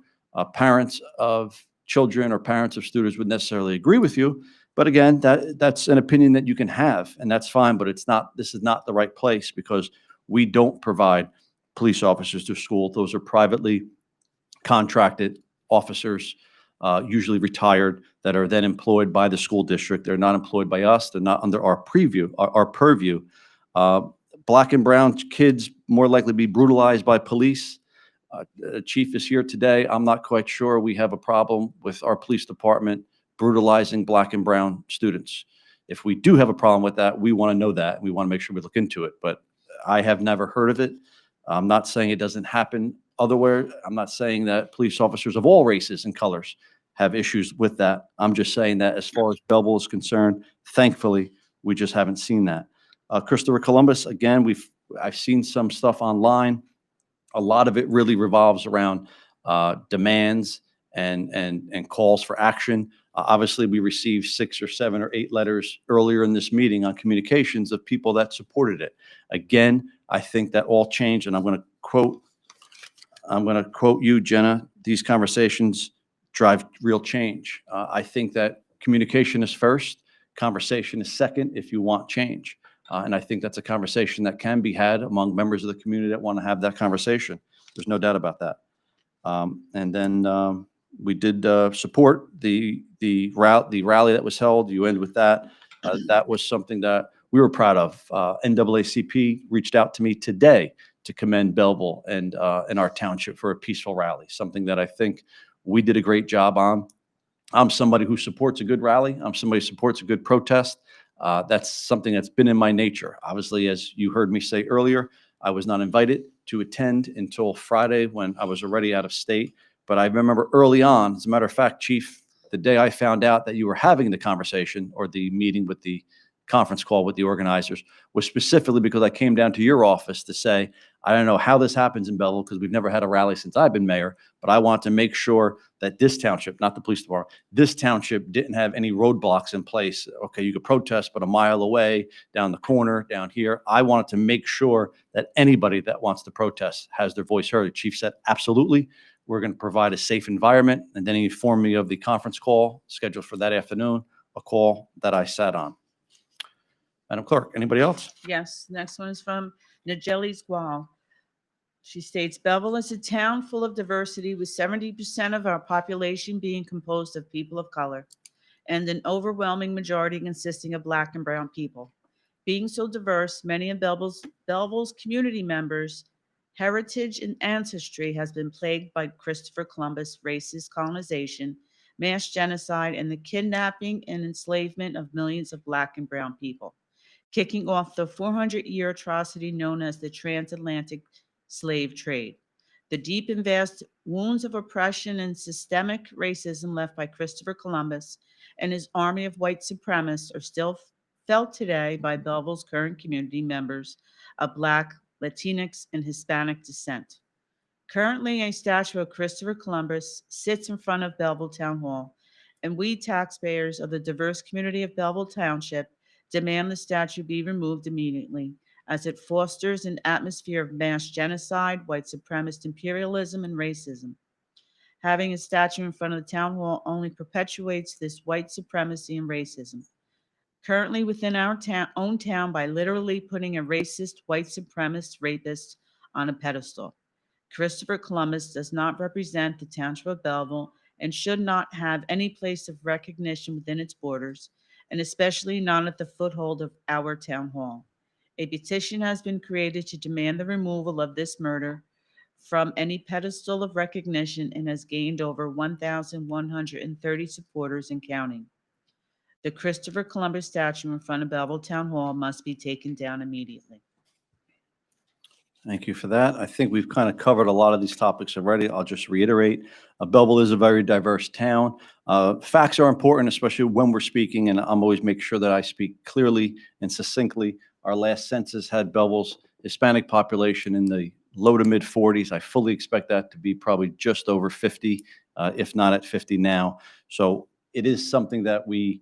parents of children or parents of students would necessarily agree with you. But again, that's an opinion that you can have, and that's fine, but this is not the right place, because we don't provide police officers to school. Those are privately contracted officers, usually retired, that are then employed by the school district. They're not employed by us. They're not under our purview. Black and brown kids more likely to be brutalized by police. Chief is here today. I'm not quite sure we have a problem with our police department brutalizing black and brown students. If we do have a problem with that, we want to know that. We want to make sure we look into it. But I have never heard of it. I'm not saying it doesn't happen otherwhere. I'm not saying that police officers of all races and colors have issues with that. I'm just saying that as far as Belleville is concerned, thankfully, we just haven't seen that. Christopher Columbus, again, I've seen some stuff online. A lot of it really revolves around demands and calls for action. Obviously, we received 6 or 7 or 8 letters earlier in this meeting on communications of people that supported it. Again, I think that all changed, and I'm going to quote you, Jenna. These conversations drive real change. I think that communication is first, conversation is second if you want change. And I think that's a conversation that can be had among members of the community that want to have that conversation. There's no doubt about that. And then we did support the rally that was held. You end with that. That was something that we were proud of. NAACP reached out to me today to commend Belleville and our township for a peaceful rally, something that I think we did a great job on. I'm somebody who supports a good rally. I'm somebody who supports a good protest. That's something that's been in my nature. Obviously, as you heard me say earlier, I was not invited to attend until Friday when I was already out of state. But I remember early on, as a matter of fact, Chief, the day I found out that you were having the conversation or the meeting with the conference call with the organizers, was specifically because I came down to your office to say, I don't know how this happens in Belleville because we've never had a rally since I've been mayor, but I want to make sure that this township, not the police department, this township didn't have any roadblocks in place. Okay, you could protest, but a mile away, down the corner, down here. I wanted to make sure that anybody that wants to protest has their voice heard. The chief said, absolutely. We're going to provide a safe environment. And then he informed me of the conference call scheduled for that afternoon, a call that I sat on. Madam Clerk, anybody else? Yes, next one is from Najeli Squall. She states, Belleville is a town full of diversity with 70% of our population being composed of people of color and an overwhelming majority consisting of Black and brown people. Being so diverse, many of Belleville's community members' heritage and ancestry has been plagued by Christopher Columbus' racist colonization, mass genocide, and the kidnapping and enslavement of millions of Black and brown people, kicking off the 400-year atrocity known as the transatlantic slave trade. The deep and vast wounds of oppression and systemic racism left by Christopher Columbus and his army of white supremacists are still felt today by Belleville's current community members of Black, Latinx, and Hispanic descent. Currently, a statue of Christopher Columbus sits in front of Belleville Town Hall, and we taxpayers of the diverse community of Belleville Township demand the statue be removed immediately, as it fosters an atmosphere of mass genocide, white supremacist imperialism, and racism. Having a statue in front of the town hall only perpetuates this white supremacy and racism. Currently within our own town by literally putting a racist, white supremacist rapist on a pedestal. Christopher Columbus does not represent the township of Belleville and should not have any place of recognition within its borders, and especially not at the foothold of our town hall. A petition has been created to demand the removal of this murder from any pedestal of recognition and has gained over 1,130 supporters and counting. The Christopher Columbus statue in front of Belleville Town Hall must be taken down immediately. Thank you for that. I think we've kind of covered a lot of these topics already. I'll just reiterate, Belleville is a very diverse town. Facts are important, especially when we're speaking, and I'm always making sure that I speak clearly and succinctly. Our last census had Belleville's Hispanic population in the low to mid 40s. I fully expect that to be probably just over 50, if not at 50 now. So it is something that we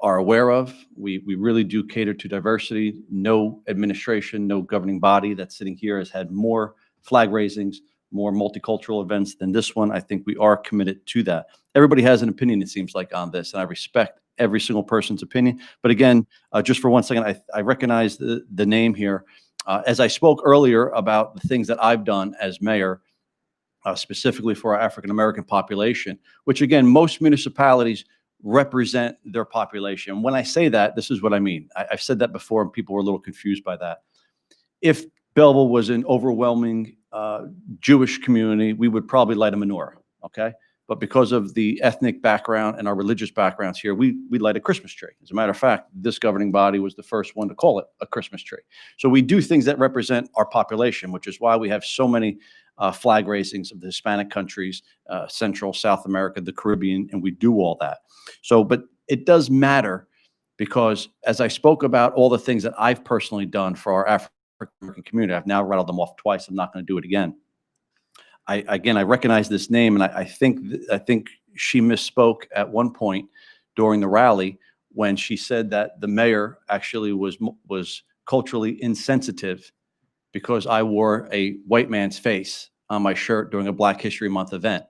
are aware of. We really do cater to diversity. No administration, no governing body that's sitting here has had more flag raisings, more multicultural events than this one. I think we are committed to that. Everybody has an opinion, it seems like, on this, and I respect every single person's opinion. But again, just for 1 second, I recognize the name here. As I spoke earlier about the things that I've done as mayor, specifically for our African-American population, which again, most municipalities represent their population. When I say that, this is what I mean. I've said that before, and people were a little confused by that. If Belleville was an overwhelming Jewish community, we would probably light a menorah, okay? But because of the ethnic background and our religious backgrounds here, we light a Christmas tree. As a matter of fact, this governing body was the first one to call it a Christmas tree. So we do things that represent our population, which is why we have so many flag raisings of the Hispanic countries, Central, South America, the Caribbean, and we do all that. So, but it does matter because as I spoke about all the things that I've personally done for our African-American community, I've now rattled them off twice. I'm not going to do it again. I recognize this name, and I think she misspoke at one point during the rally when she said that the mayor actually was culturally insensitive because I wore a white man's face on my shirt during a Black History Month event.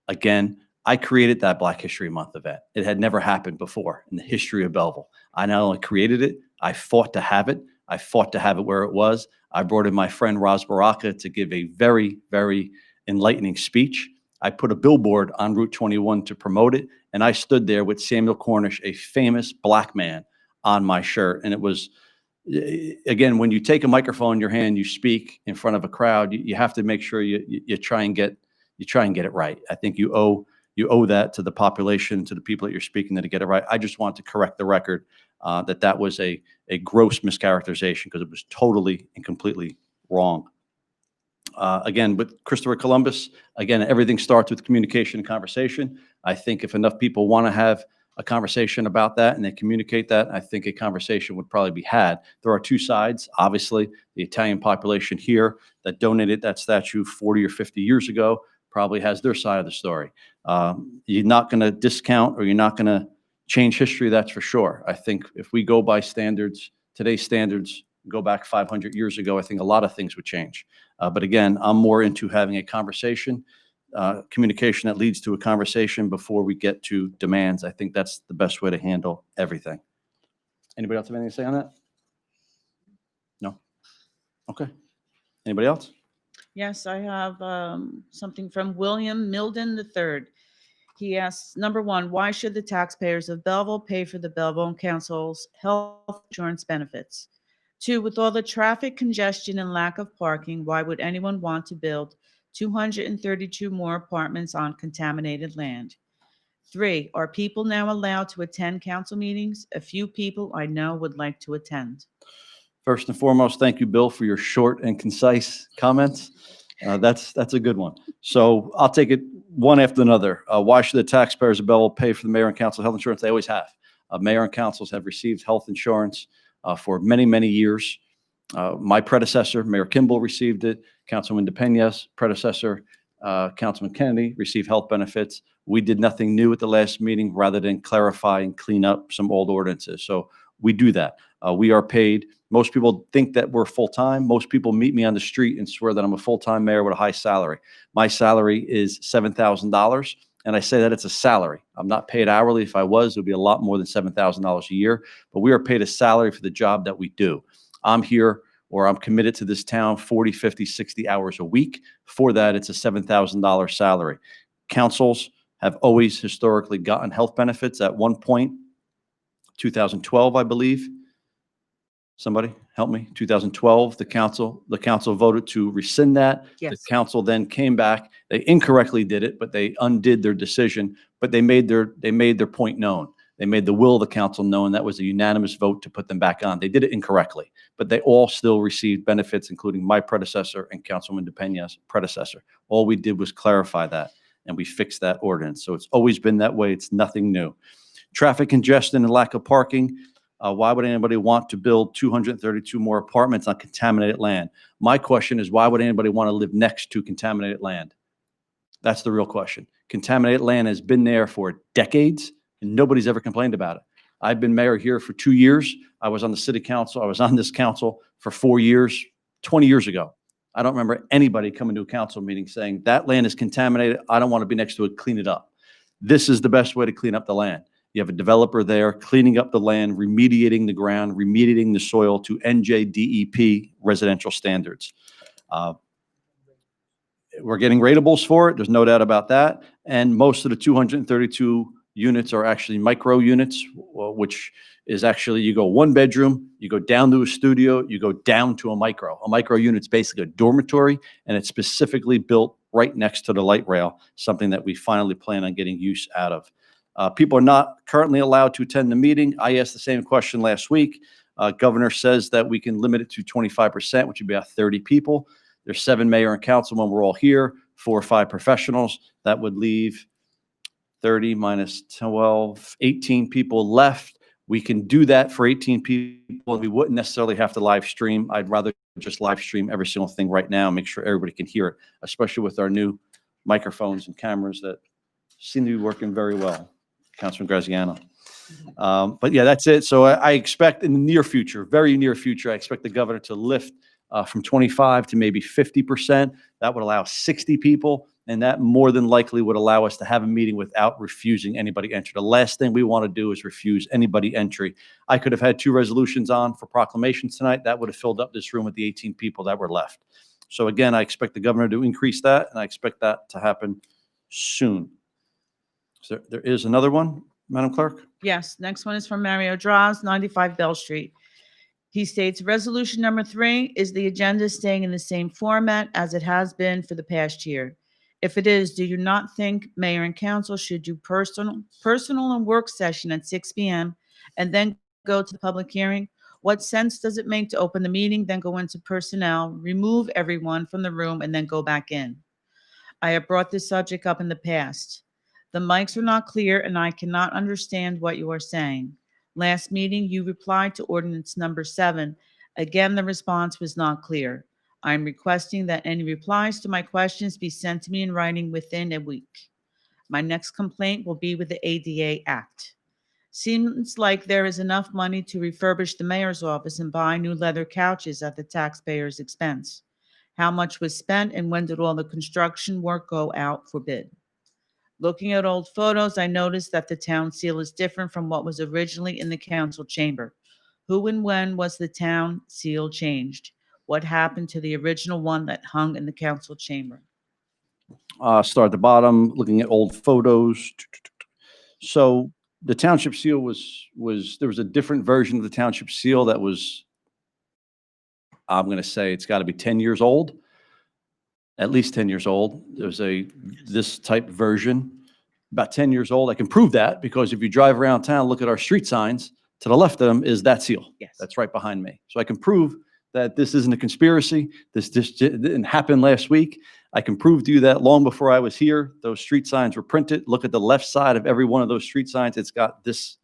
Again, I created that Black History Month event. It had never happened before in the history of Belleville. I not only created it, I fought to have it. I fought to have it where it was. I brought in my friend Roz Baraka to give a very, very enlightening speech. I put a billboard on Route 21 to promote it, and I stood there with Samuel Cornish, a famous Black man, on my shirt. And it was, again, when you take a microphone in your hand, you speak in front of a crowd, you have to make sure you try and get it right. I think you owe that to the population, to the people that you're speaking, to get it right. I just want to correct the record that was a gross mischaracterization because it was totally and completely wrong. Again, with Christopher Columbus, again, everything starts with communication and conversation. I think if enough people want to have a conversation about that and they communicate that, I think a conversation would probably be had. There are two sides. Obviously, the Italian population here that donated that statue 40 or 50 years ago probably has their side of the story. You're not going to discount or you're not going to change history, that's for sure. I think if we go by standards, today's standards, go back 500 years ago, I think a lot of things would change. But again, I'm more into having a conversation, communication that leads to a conversation before we get to demands. I think that's the best way to handle everything. Anybody else have anything to say on that? No? Okay. Anybody else? Yes, I have something from William Milden III. He asks, number one, why should the taxpayers of Belleville pay for the Belleville Council's health insurance benefits? Two, with all the traffic congestion and lack of parking, why would anyone want to build 232 more apartments on contaminated land? Three, are people now allowed to attend council meetings? A few people I know would like to attend. First and foremost, thank you, Bill, for your short and concise comments. That's a good one. So I'll take it one after another. Why should the taxpayers of Belleville pay for the mayor and council health insurance? They always have. Mayor and councils have received health insurance for many, many years. My predecessor, Mayor Kimball, received it. Councilman DePena's predecessor, Councilman Kennedy, received health benefits. We did nothing new at the last meeting rather than clarify and clean up some old ordinances. So we do that. We are paid. Most people think that we're full-time. Most people meet me on the street and swear that I'm a full-time mayor with a high salary. My salary is $7,000, and I say that it's a salary. I'm not paid hourly. If I was, it would be a lot more than $7,000 a year, but we are paid a salary for the job that we do. I'm here, or I'm committed to this town 40, 50, 60 hours a week. For that, it's a $7,000 salary. Councils have always historically gotten health benefits. At one point, 2012, I believe. Somebody help me. 2012, the council voted to rescind that. The Yes. council then came back. They incorrectly did it, but they undid their decision, but they made their point known. They made the will of the council known. That was a unanimous vote to put them back on. They did it incorrectly, but they all still received benefits, including my predecessor and Councilwoman DePena's predecessor. All we did was clarify that, and we fixed that ordinance. So it's always been that way. It's nothing new. Traffic congestion and lack of parking. Why would anybody want to build 232 more apartments on contaminated land? My question is, why would anybody want to live next to contaminated land? That's the real question. Contaminated land has been there for decades, and nobody's ever complained about it. I've been mayor here for 2 years. I was on the city council. I was on this council for 4 years, 20 years ago. I don't remember anybody coming to a council meeting saying, that land is contaminated. I don't want to be next to it. Clean it up. This is the best way to clean up the land. You have a developer there cleaning up the land, remediating the ground, remediating the soil to NJDEP residential standards. We're getting ratables for it. There's no doubt about that. And most of the 232 units are actually micro units, which is actually, you go 1 bedroom, you go down to a studio, you go down to a micro. A micro unit's basically a dormitory, and it's specifically built right next to the light rail, something that we finally plan on getting use out of. People are not currently allowed to attend the meeting. I asked the same question last week. Governor says that we can limit it to 25%, which would be about 30 people. There's 7 mayor and councilmen. We're all here, 4 or 5 professionals. That would leave 30 minus 12, 18 people left. We can do that for 18 people, and we wouldn't necessarily have to live stream. I'd rather just live stream every single thing right now and make sure everybody can hear it, especially with our new microphones and cameras that seem to be working very well. Councilman Graziano. But yeah, that's it. So I expect in the near future, very near future, I expect the governor to lift from 25 to maybe 50%. That would allow 60 people, and that more than likely would allow us to have a meeting without refusing anybody entry. The last thing we want to do is refuse anybody entry. I could have had 2 resolutions on for proclamations tonight. That would have filled up this room with the 18 people that were left. So again, I expect the governor to increase that, and I expect that to happen soon. So there is another one, Madam Clerk? Yes, next one is from Mario Draws, 95 Bell Street. He states, resolution number 3, is the agenda staying in the same format as it has been for the past year? If it is, do you not think mayor and council should do personal and work session at 6 p.m. and then go to the public hearing? What sense does it make to open the meeting, then go into personnel, remove everyone from the room, and then go back in? I have brought this subject up in the past. The mics are not clear, and I cannot understand what you are saying. Last meeting, you replied to ordinance number 7. Again, the response was not clear. I am requesting that any replies to my questions be sent to me in writing within a week. My next complaint will be with the ADA Act. Seems like there is enough money to refurbish the mayor's office and buy new leather couches at the taxpayer's expense. How much was spent, and when did all the construction work go out for bid? Looking at old photos, I noticed that the town seal is different from what was originally in the council chamber. Who and when was the town seal changed? What happened to the original one that hung in the council chamber? Start at the bottom, looking at old photos. So the township seal there was a different version of the township seal that was, I'm going to say it's got to be 10 years old. At least 10 years old. There's this type version, about 10 years old. I can prove that because if you drive around town, look at our street signs, to the left of them is that seal. Yes. That's right behind me. So I can prove that this isn't a conspiracy. This just didn't happen last week. I can prove to you that long before I was here, those street signs were printed. Look at the left side of every one of those street signs. It's got this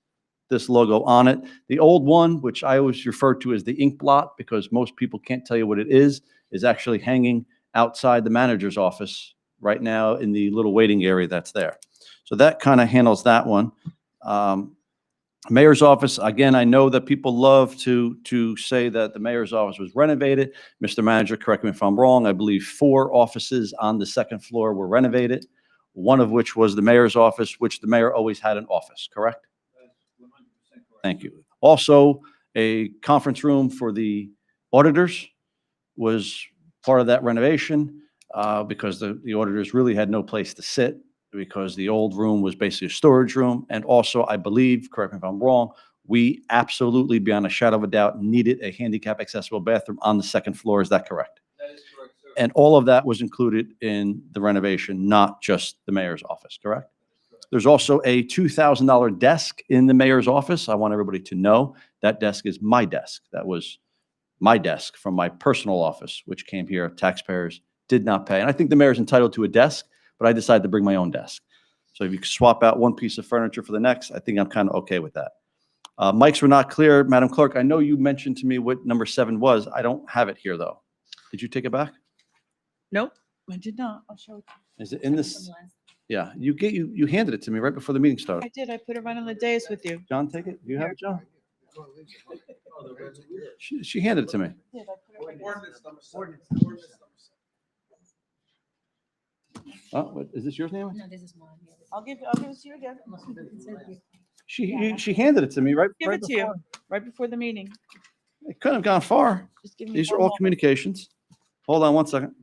logo on it. The old one, which I always refer to as the ink blot because most people can't tell you what it is actually hanging outside the manager's office right now in the little waiting area that's there. So that kind of handles that one. Mayor's office, again, I know that people love to say that the mayor's office was renovated. Mr. Manager, correct me if I'm wrong, I believe 4 offices on the 2nd floor were renovated, one of which was the mayor's office, which the mayor always had an office, correct? That's 100% correct. Thank you. Also, a conference room for the auditors was part of that renovation because the auditors really had no place to sit because the old room was basically a storage room. And also, I believe, correct me if I'm wrong, we absolutely, beyond a shadow of a doubt, needed a handicap accessible bathroom on the second floor. Is that correct? That is correct, sir. And all of that was included in the renovation, not just the mayor's office, correct? There's also a $2,000 desk in the mayor's office. I want everybody to know that desk is my desk. That was my desk from my personal office, which came here. Taxpayers did not pay. And I think the mayor's entitled to a desk, but I decided to bring my own desk. So if you could swap out one piece of furniture for the next, I think I'm kind of okay with that. Mics were not clear. Madam Clerk, I know you mentioned to me what number 7 was. I don't have it here, though. Did you take it back? Nope, I did not. I'll show it. Is it in this? Yeah, you handed it to me right before the meeting I started. did. I put it right on the dais with you. John, take it. Do you have it, John? She handed it to me. Did, I put it right there. Ordinance number 7. Ordinance number 7. Oh, what, is this yours, Naomi? No, this is mine. I'll give it to you again. She handed it to me right. Give right it to you. before. Right before the meeting. It couldn't have gone far. Just give me These are one all moment. communications. Hold on one second.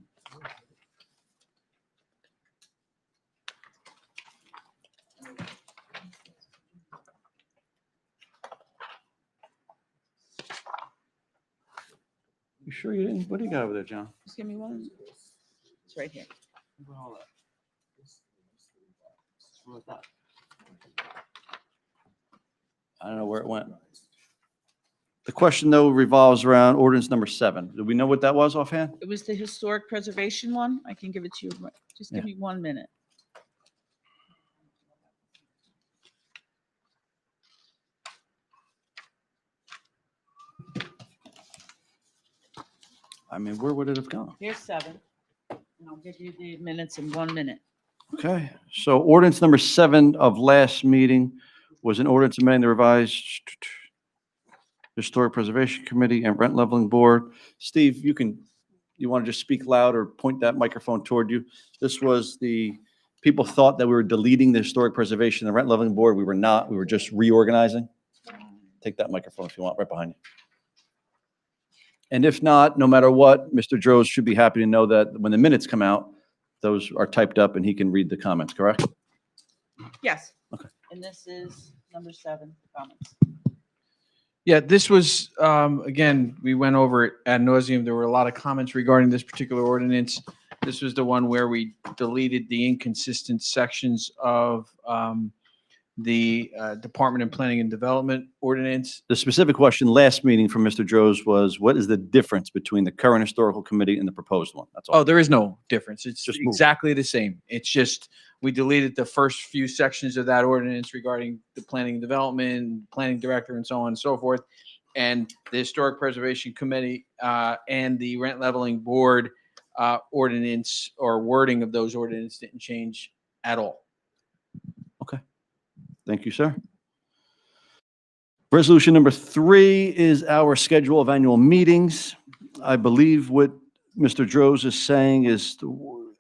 You sure you didn't? What do you got over there, John? Just give me one. It's right here. I don't know where it went. The question, though, revolves around ordinance number 7. Do we know what that was offhand? It was the historic preservation one. I can give it to you. Just give me 1 minute. I mean, where would it have gone? Here's 7. And I'll give you the minutes in 1 minute. Okay, so ordinance number 7 of last meeting was an ordinance amending the revised Historic Preservation Committee and Rent Leveling Board. Steve, you want to just speak loud or point that microphone toward you? This was people thought that we were deleting the Historic Preservation and Rent Leveling Board. We were not. We were just reorganizing. Take that microphone if you want, right behind you. And if not, no matter what, Mr. Droz should be happy to know that when the minutes come out, those are typed up and he can read the comments, correct? Yes. Okay. And this is number 7, comments. Yeah, this was, again, we went over it ad nauseum. There were a lot of comments regarding this particular ordinance. This was the one where we deleted the inconsistent sections of the Department of Planning and Development ordinance. The specific question last meeting from Mr. Droz was, what is the difference between the current historical committee and the proposed one? That's all. Oh, there is no difference. It's Just move. exactly the same. It's just, we deleted the first few sections of that ordinance regarding the planning and development, planning director, and so on and so forth. And the Historic Preservation Committee and the Rent Leveling Board ordinance or wording of those ordinances didn't change at all. Thank you, sir. Resolution number 3 is our schedule of annual meetings. I believe what Mr. Droz is saying is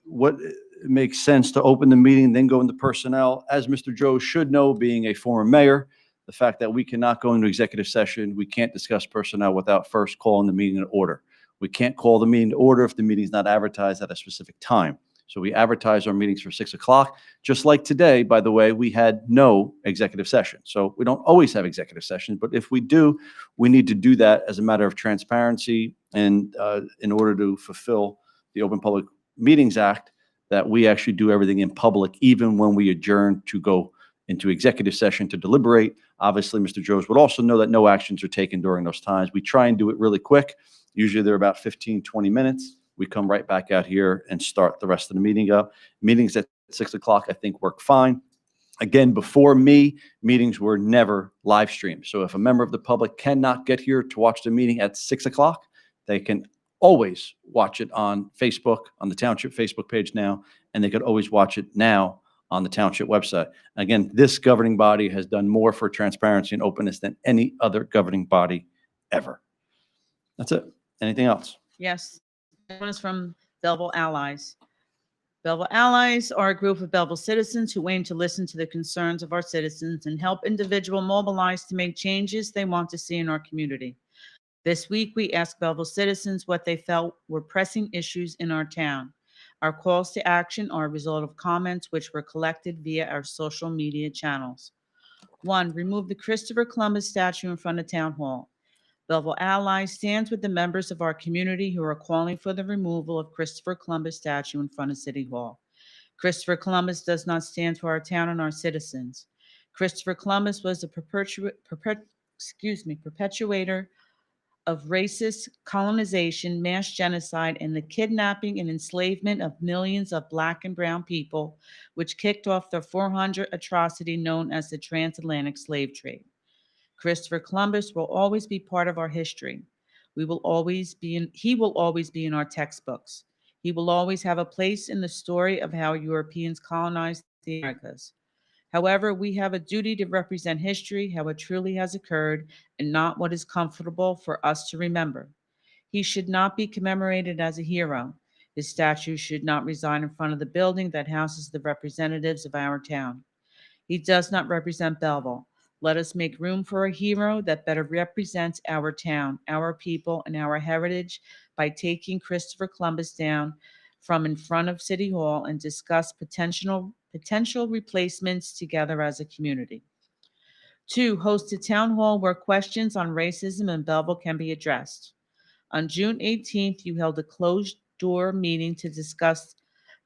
what makes sense to open the meeting, then go into personnel. As Mr. Droz should know, being a former mayor, the fact that we cannot go into executive session, we can't discuss personnel without first calling the meeting to order. We can't call the meeting to order if the meeting is not advertised at a specific time. So we advertise our meetings for 6 o'clock. Just like today, by the way, we had no executive session. So we don't always have executive sessions, but if we do, we need to do that as a matter of transparency and in order to fulfill the Open Public Meetings Act, that we actually do everything in public, even when we adjourn to go into executive session to deliberate. Obviously, Mr. Droz would also know that no actions are taken during those times. We try and do it really quick. Usually they're about 15, 20 minutes. We come right back out here and start the rest of the meeting up. Meetings at 6 o'clock, I think, work fine. Again, before me, meetings were never live streamed. So if a member of the public cannot get here to watch the meeting at 6 o'clock, they can always watch it on Facebook, on the Township Facebook page now, and they could always watch it now on the Township website. Again, this governing body has done more for transparency and openness than any other governing body ever. That's it. Anything else? Yes. This one is from Belleville Allies. Belleville Allies are a group of Belleville citizens who aim to listen to the concerns of our citizens and help individuals mobilize to make changes they want to see in our community. This week, we asked Belleville citizens what they felt were pressing issues in our town. Our calls to action are a result of comments which were collected via our social media channels. 1, remove the Christopher Columbus statue in front of Town Hall. Belleville Allies stands with the members of our community who are calling for the removal of Christopher Columbus statue in front of City Hall. Christopher Columbus does not stand for our town and our citizens. Christopher Columbus was a perpetuator of racist colonization, mass genocide, and the kidnapping and enslavement of millions of Black and brown people, which kicked off the 400 atrocity known as the transatlantic slave trade. Christopher Columbus will always be part of our history. He will always be in our textbooks. He will always have a place in the story of how Europeans colonized the Americas. However, we have a duty to represent history, how it truly has occurred, and not what is comfortable for us to remember. He should not be commemorated as a hero. His statue should not reside in front of the building that houses the representatives of our town. He does not represent Belleville. Let us make room for a hero that better represents our town, our people, and our heritage by taking Christopher Columbus down from in front of City Hall and discuss potential replacements together as a community. 2, host a town hall where questions on racism in Belleville can be addressed. On June 18th, you held a closed-door meeting to discuss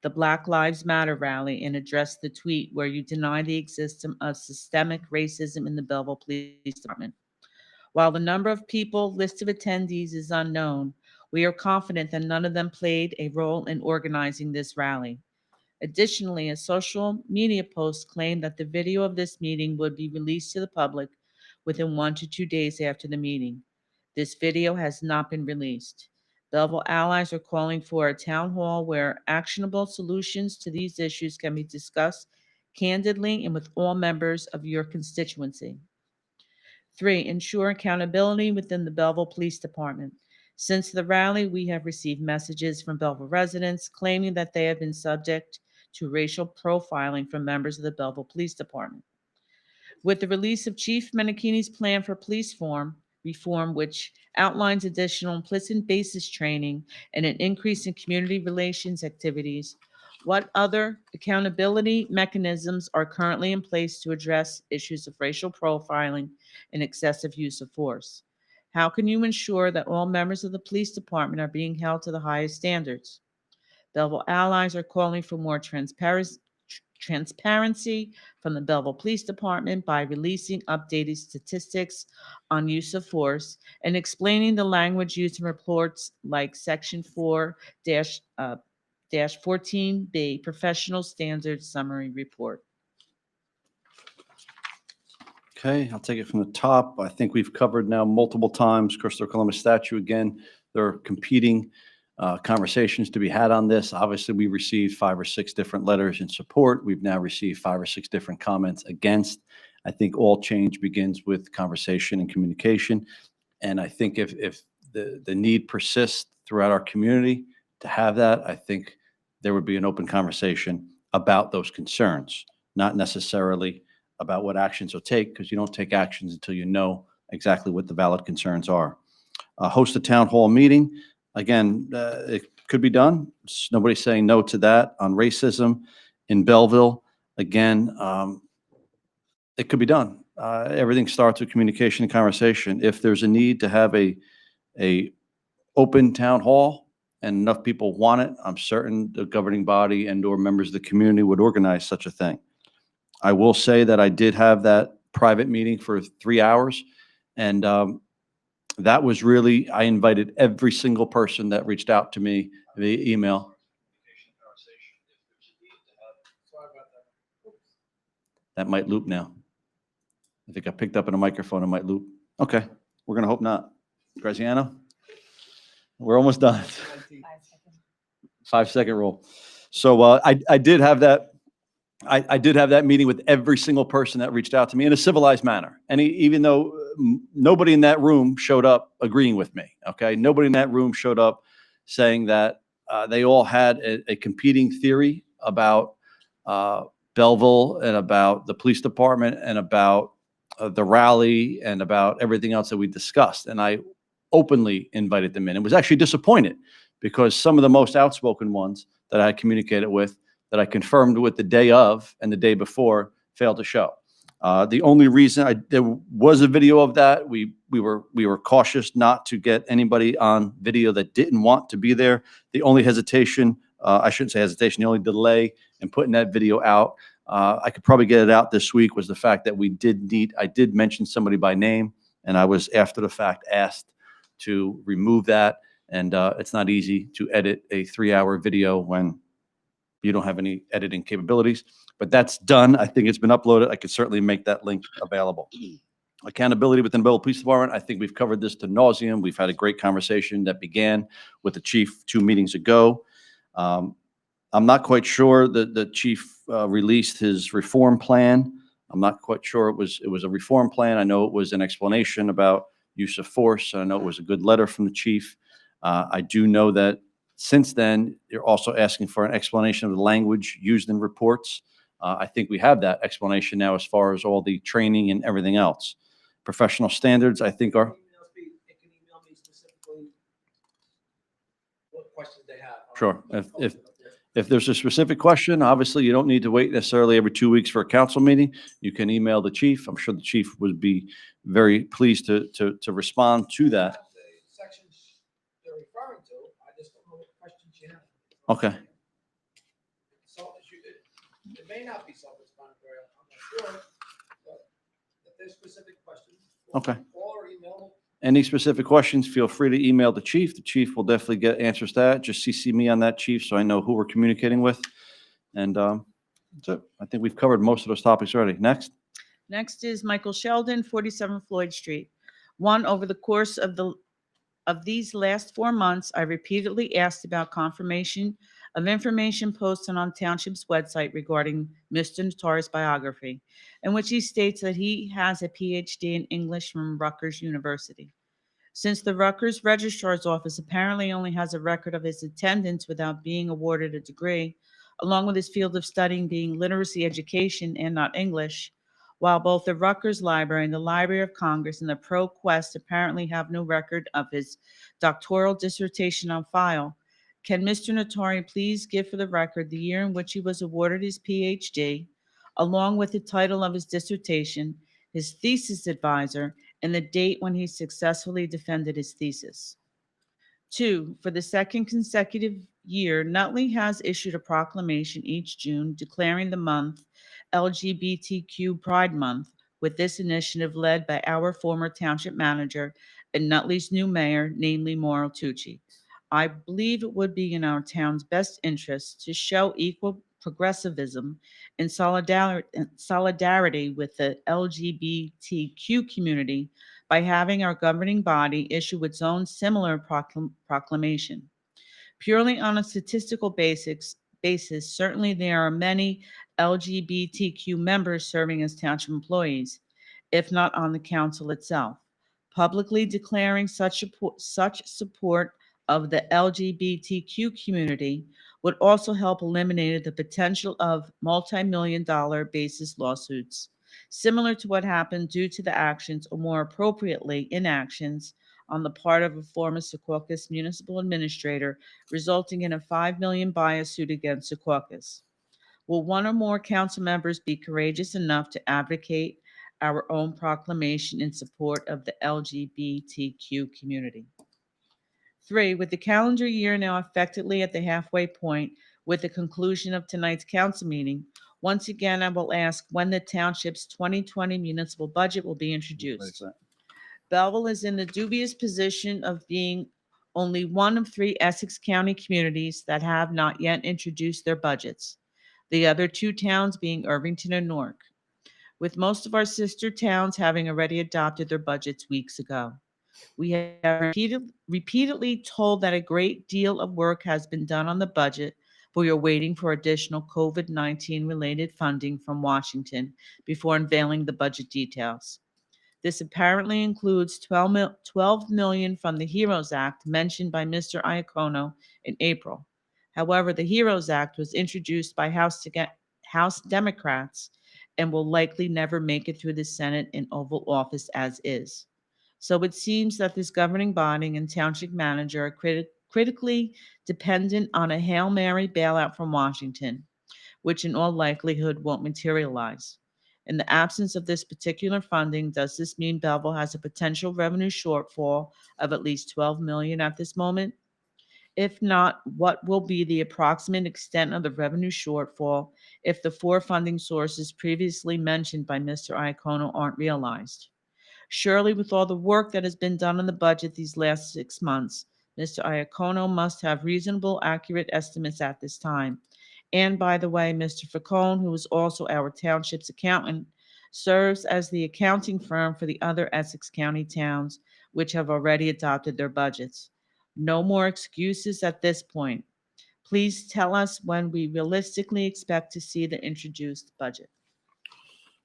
the Black Lives Matter rally and address the tweet where you deny the existence of systemic racism in the Belleville Police Department. While the number of people list of attendees is unknown, we are confident that none of them played a role in organizing this rally. Additionally, a social media post claimed that the video of this meeting would be released to the public within 1 to 2 days after the meeting. This video has not been released. Belleville Allies are calling for a town hall where actionable solutions to these issues can be discussed candidly and with all members of your constituency. 3, ensure accountability within the Belleville Police Department. Since the rally, we have received messages from Belleville residents claiming that they have been subject to racial profiling from members of the Belleville Police Department. With the release of Chief Menachini's plan for police reform, which outlines additional implicit basis training and an increase in community relations activities, what other accountability mechanisms are currently in place to address issues of racial profiling and excessive use of force? How can you ensure that all members of the police department are being held to the highest standards? Belleville Allies are calling for more transparency from the Belleville Police Department by releasing updated statistics on use of force and explaining the language used in reports like Section 4-14B Professional Standards Summary Report. Okay, I'll take it from the top. I think we've covered now multiple times Christopher Columbus statue. Again, there are competing conversations to be had on this. Obviously, we received 5 or 6 different letters in support. We've now received 5 or 6 different comments against. I think all change begins with conversation and communication. And I think if the need persists throughout our community to have that, I think there would be an open conversation about those concerns, not necessarily about what actions will take, because you don't take actions until you know exactly what the valid concerns are. Host a town hall meeting. Again, it could be done. Nobody's saying no to that. On racism in Belleville, again, it could be done. Everything starts with communication and conversation. If there's a need to have a open town hall and enough people want it, I'm certain the governing body and/or members of the community would organize such a thing. I will say that I did have that private meeting for 3 hours, and that was really, I invited every single person that reached out to me via email. That might loop now. I think I picked up in a microphone, it might loop. Okay, we're gonna hope not. Graziano? We're almost done. 5-second rule. So I did have that. I did have that meeting with every single person that reached out to me in a civilized manner. And even though nobody in that room showed up agreeing with me, okay? Nobody in that room showed up saying that they all had a competing theory about Belleville and about the police department and about the rally and about everything else that we discussed. And I openly invited them in and was actually disappointed because some of the most outspoken ones that I communicated with, that I confirmed with the day of and the day before, failed to show. The only reason there was a video of that, we were cautious not to get anybody on video that didn't want to be there. The only hesitation, I shouldn't say hesitation, the only delay in putting that video out, I could probably get it out this week, was the fact that I did mention somebody by name, and I was after the fact asked to remove that. And it's not easy to edit a 3-hour video when you don't have any editing capabilities, but that's done. I think it's been uploaded. I could certainly make that link available. Accountability within the Belleville Police Department. I think we've covered this to nauseam. We've had a great conversation that began with the chief 2 meetings ago. I'm not quite sure that the chief released his reform plan. I'm not quite sure it was a reform plan. I know it was an explanation about use of force. I know it was a good letter from the chief. I do know that since then, you're also asking for an explanation of the language used in reports. I think we have that explanation now as far as all the training and everything else. Professional standards, I think, are. They can email me specifically what questions they have. Sure. If there's a specific question, obviously you don't need to wait necessarily every 2 weeks for a council meeting. You can email the chief. I'm sure the chief would be very pleased to respond to that. The sections they're referring to, I just don't know what questions you have. Okay. So it may not be self-explanatory, I'm not sure, but if there's specific questions. Okay. Call or email. Any specific questions, feel free to email the chief. The chief will definitely get answers to that. Just CC me on that, chief, so I know who we're communicating with. And that's it. I think we've covered most of those topics already. Next. Next is Michael Sheldon, 47 Floyd Street. One, over the course of these last 4 months, I repeatedly asked about confirmation of information posted on Township's website regarding Mr. Natari's biography, in which he states that he has a PhD in English from Rutgers University. Since the Rutgers Registrar's Office apparently only has a record of his attendance without being awarded a degree, along with his field of studying being literacy education and not English, while both the Rutgers Library and the Library of Congress and the ProQuest apparently have no record of his doctoral dissertation on file, can Mr. Natari please give for the record the year in which he was awarded his PhD, along with the title of his dissertation, his thesis advisor, and the date when he successfully defended his thesis? 2, for the second consecutive year, Nutley has issued a proclamation each June declaring the month LGBTQ Pride Month, with this initiative led by our former township manager and Nutley's new mayor, namely Mauro Tucci. I believe it would be in our town's best interest to show equal progressivism and solidarity with the LGBTQ community by having our governing body issue its own similar proclamation. Purely on a statistical basis, certainly there are many LGBTQ members serving as township employees, if not on the council itself. Publicly declaring such support of the LGBTQ community would also help eliminate the potential of multi-million-dollar basis lawsuits, similar to what happened due to the actions, or more appropriately, inactions, on the part of a former Secaucus municipal administrator, resulting in a $5 million bias suit against Secaucus. Will one or more council members be courageous enough to advocate our own proclamation in support of the LGBTQ community? 3, with the calendar year now effectively at the halfway point with the conclusion of tonight's council meeting, once again, I will ask when the township's 2020 municipal budget will be introduced. Belleville is in the dubious position of being only one of 3 Essex County communities that have not yet introduced their budgets, the other 2 towns being Irvington and Newark, with most of our sister towns having already adopted their budgets weeks ago. We have repeatedly told that a great deal of work has been done on the budget, but we are waiting for additional COVID-19 related funding from Washington before unveiling the budget details. This apparently includes $12 million from the HEROES Act mentioned by Mr. Iacono in April. However, the HEROES Act was introduced by House Democrats and will likely never make it through the Senate in Oval Office as is. So it seems that this governing body and township manager are critically dependent on a Hail Mary bailout from Washington, which in all likelihood won't materialize. In the absence of this particular funding, does this mean Belleville has a potential revenue shortfall of at least 12 million at this moment? If not, what will be the approximate extent of the revenue shortfall if the four funding sources previously mentioned by Mr. Iacono aren't realized? Surely, with all the work that has been done on the budget these last 6 months, Mr. Iacono must have reasonable, accurate estimates at this time. And by the way, Mr. Facone, who is also our township's accountant, serves as the accounting firm for the other Essex County towns, which have already adopted their budgets. No more excuses at this point. Please tell us when we realistically expect to see the introduced budget.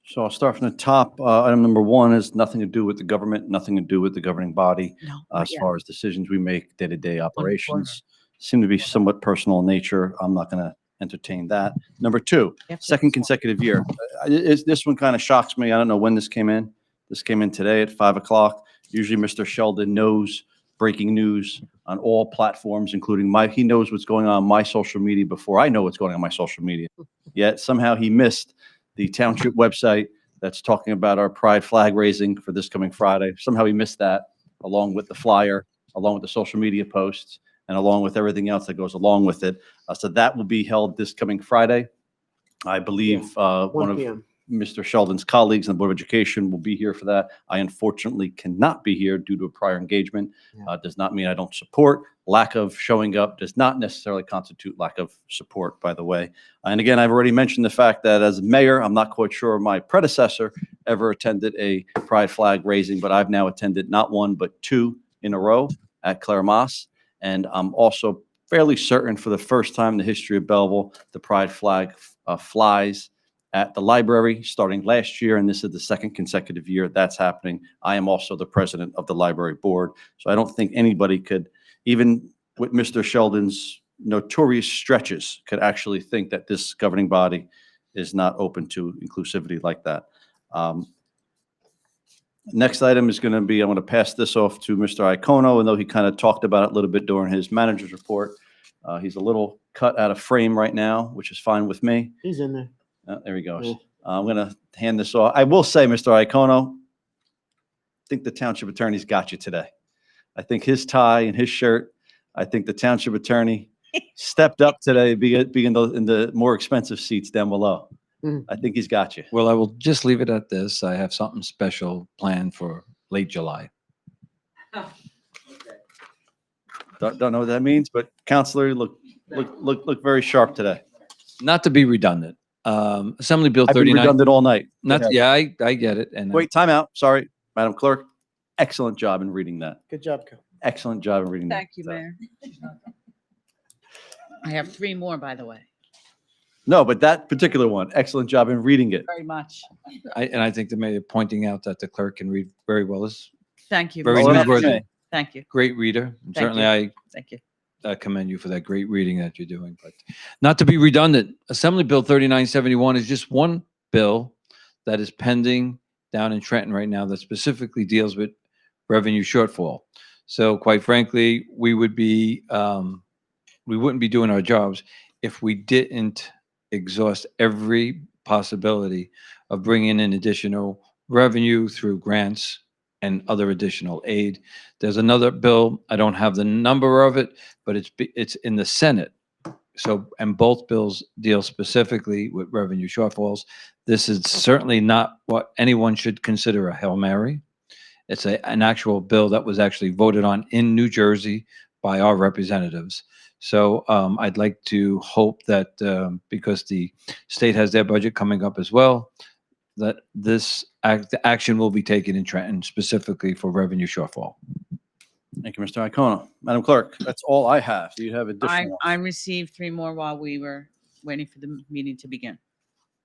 So I'll start from the top. Item number one has nothing to do with the government, nothing to do with the governing body. No, As far as decisions we make, day-to-day operations seem to be somewhat personal in nature. I'm not going to entertain that. Number two, second consecutive year. This one kind of shocks me. I don't know when this came in. This came in today at 5 o'clock. Usually Mr. Sheldon knows breaking news on all platforms, including he knows what's going on my social media before I know what's going on my social media. Yet somehow he missed the township website that's talking about our pride flag raising for this coming Friday. Somehow he missed that, along with the flyer, along with the social media posts, and along with everything else that goes along with it. So that will be held this coming Friday. I believe one 1 of p.m. Mr. Sheldon's colleagues on the Board of Education will be here for that. I unfortunately cannot be here due to a prior engagement. Does not mean I don't support. Lack of showing up does not necessarily constitute lack of support, by the way. And again, I've already mentioned the fact that as mayor, I'm not quite sure my predecessor ever attended a pride flag raising, but I've now attended not one, but two in a row at Claremont. And I'm also fairly certain for the first time in the history of Belleville, the pride flag flies at the library starting last year, and this is the second consecutive year that's happening. I am also the president of the library board, so I don't think anybody could, even with Mr. Sheldon's notorious stretches, could actually think that this governing body is not open to inclusivity like that. Next item is going to be, I'm going to pass this off to Mr. Iacono, and though he kind of talked about it a little bit during his manager's report, he's a little cut out of frame right now, which is fine with me. He's in there. There he goes. Yeah. I'm going to hand this off. I will say, Mr. Iacono, I think the township attorney's got you today. I think his tie and his shirt, I think the township attorney stepped up today, being in the more expensive seats down below. Mhm. I think he's got you. Well, I will just leave it at this. I have something special planned for late July. Don't know what that means, but Counselor, look very sharp today. Not to be redundant, Assembly Bill I've been 39. redundant all night. Not, Okay. yeah, I get it. And Wait, time out. Sorry, Madam Clerk. Excellent job in reading that. Good job, Cal. Excellent job in reading that. Thank you, Mayor. I have three more, by the way. No, but that particular one, excellent job in reading it. Very much. I think the mayor pointing out that the clerk can read very well is Thank you. very Well, Mr. that's newsworthy. okay. Thank you. Great reader. And Thank certainly, you. I Thank you. commend you for that great reading that you're doing. But not to be redundant, Assembly Bill 3971 is just one bill that is pending down in Trenton right now that specifically deals with revenue shortfall. So quite frankly, we wouldn't be doing our jobs if we didn't exhaust every possibility of bringing in additional revenue through grants and other additional aid. There's another bill, I don't have the number of it, but it's in the Senate. So, and both bills deal specifically with revenue shortfalls. This is certainly not what anyone should consider a Hail Mary. It's an actual bill that was actually voted on in New Jersey by our representatives. So I'd like to hope that because the state has their budget coming up as well, that this action will be taken in Trenton specifically for revenue shortfall. Thank you, Mr. Iacono. Madam Clerk, that's all I have. Do you have I additional? received three more while we were waiting for the meeting to begin.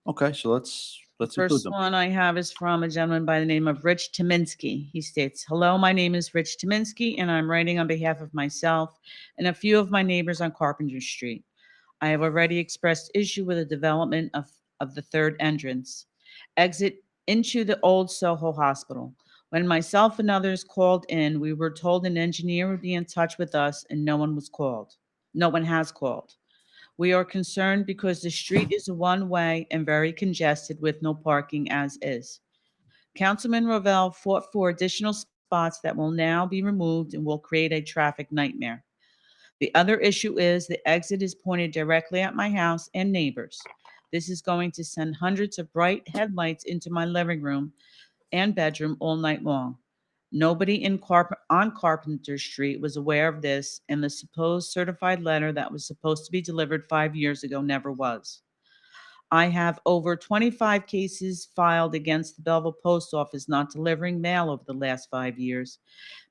Okay, so let's include First them. one I have is from a gentleman by the name of Rich Tominski. He states, "Hello, my name is Rich Tominski, and I'm writing on behalf of myself and a few of my neighbors on Carpenter Street. I have already expressed issue with the development of the third entrance, exit into the old Soho Hospital. When myself and others called in, we were told an engineer would be in touch with us, and no one was called. No one has called. We are concerned because the street is a one-way and very congested with no parking as is. Councilman Rovell fought for additional spots that will now be removed and will create a traffic nightmare. The other issue is the exit is pointed directly at my house and neighbors. This is going to send hundreds of bright headlights into my living room and bedroom all night long. Nobody on Carpenter Street was aware of this, and the supposed certified letter that was supposed to be delivered 5 years ago never was. I have over 25 cases filed against the Belleville Post Office not delivering mail over the last 5 years,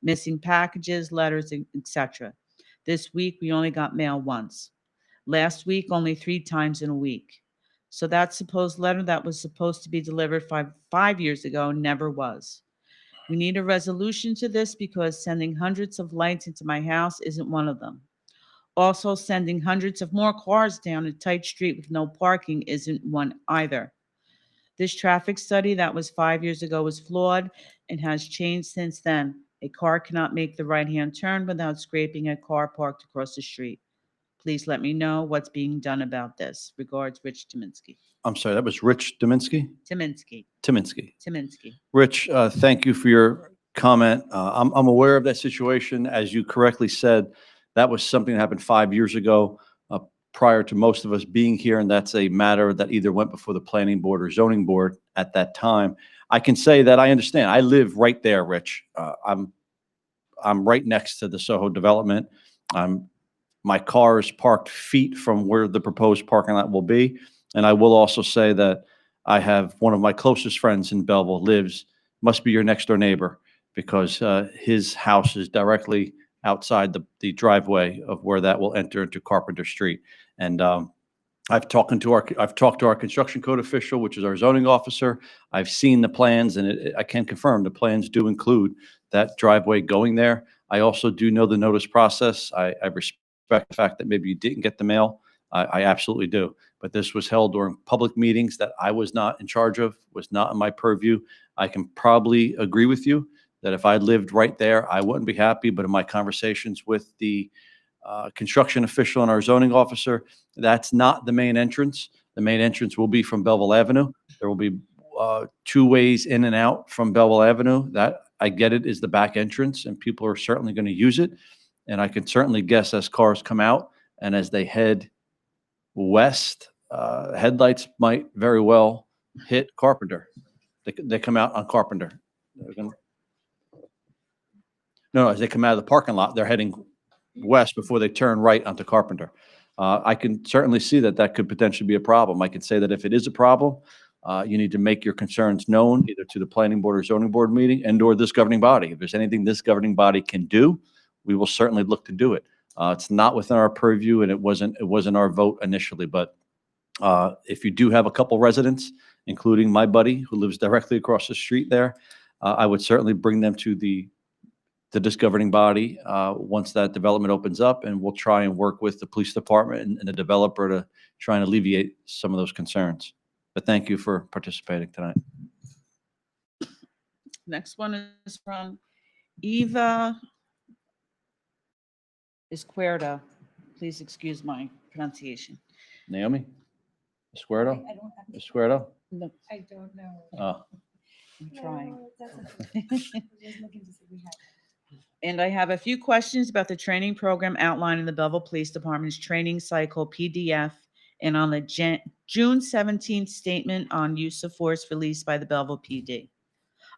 missing packages, letters, etc. This week, we only got mail once. Last week, only 3 times in a week. So that supposed letter that was supposed to be delivered 5 years ago never was. We need a resolution to this because sending hundreds of lights into my house isn't one of them. Also, sending hundreds of more cars down a tight street with no parking isn't one either. This traffic study that was 5 years ago was flawed and has changed since then. A car cannot make the right-hand turn without scraping a car parked across the street. Please let me know what's being done about this. Regards, Rich Tominski. I'm sorry, that was Rich Dominski? Tominski. Timinski. Rich, thank you for your comment. I'm aware of that situation. As you correctly said, that was something that happened 5 years ago, prior to most of us being here, and that's a matter that either went before the planning board or zoning board at that time. I can say that I understand. I live right there, Rich. I'm right next to the Soho development. My car is parked feet from where the proposed parking lot will be. And I will also say that I have one of my closest friends in Belleville must be your next door neighbor, because his house is directly outside the driveway of where that will enter into Carpenter Street. And I've talked to our construction code official, which is our zoning officer. I've seen the plans, and I can confirm the plans do include that driveway going there. I also do know the notice process. I respect the fact that maybe you didn't get the mail. I absolutely do. But this was held during public meetings that I was not in charge of, was not in my purview. I can probably agree with you that if I lived right there, I wouldn't be happy. But in my conversations with the construction official and our zoning officer, that's not the main entrance. The main entrance will be from Belleville Avenue. There will be 2 ways in and out from Belleville Avenue. That, I get it, is the back entrance, and people are certainly going to use it. And I can certainly guess as cars come out and as they head west, headlights might very well hit Carpenter. They come out on Carpenter. No, as they come out of the parking lot, they're heading west before they turn right onto Carpenter. I can certainly see that could potentially be a problem. I can say that if it is a problem, you need to make your concerns known either to the planning board or zoning board meeting and/or this governing body. If there's anything this governing body can do, we will certainly look to do it. It's not within our purview, and it wasn't our vote initially. But if you do have a couple residents, including my buddy who lives directly across the street there, I would certainly bring them to this governing body once that development opens up, and we'll try and work with the police department and the developer to try and alleviate some of those concerns. But thank you for participating tonight. Next one is from Eva Izquierdo. Please excuse my pronunciation. Naomi? Esquerdo? I don't have. Esquerdo? No, I don't know. I'm trying. No, that's okay. I was just looking to see if we had. And I have a few questions about the training program outlined in the Belleville Police Department's training cycle PDF and on the June 17th statement on use of force released by the Belleville PD.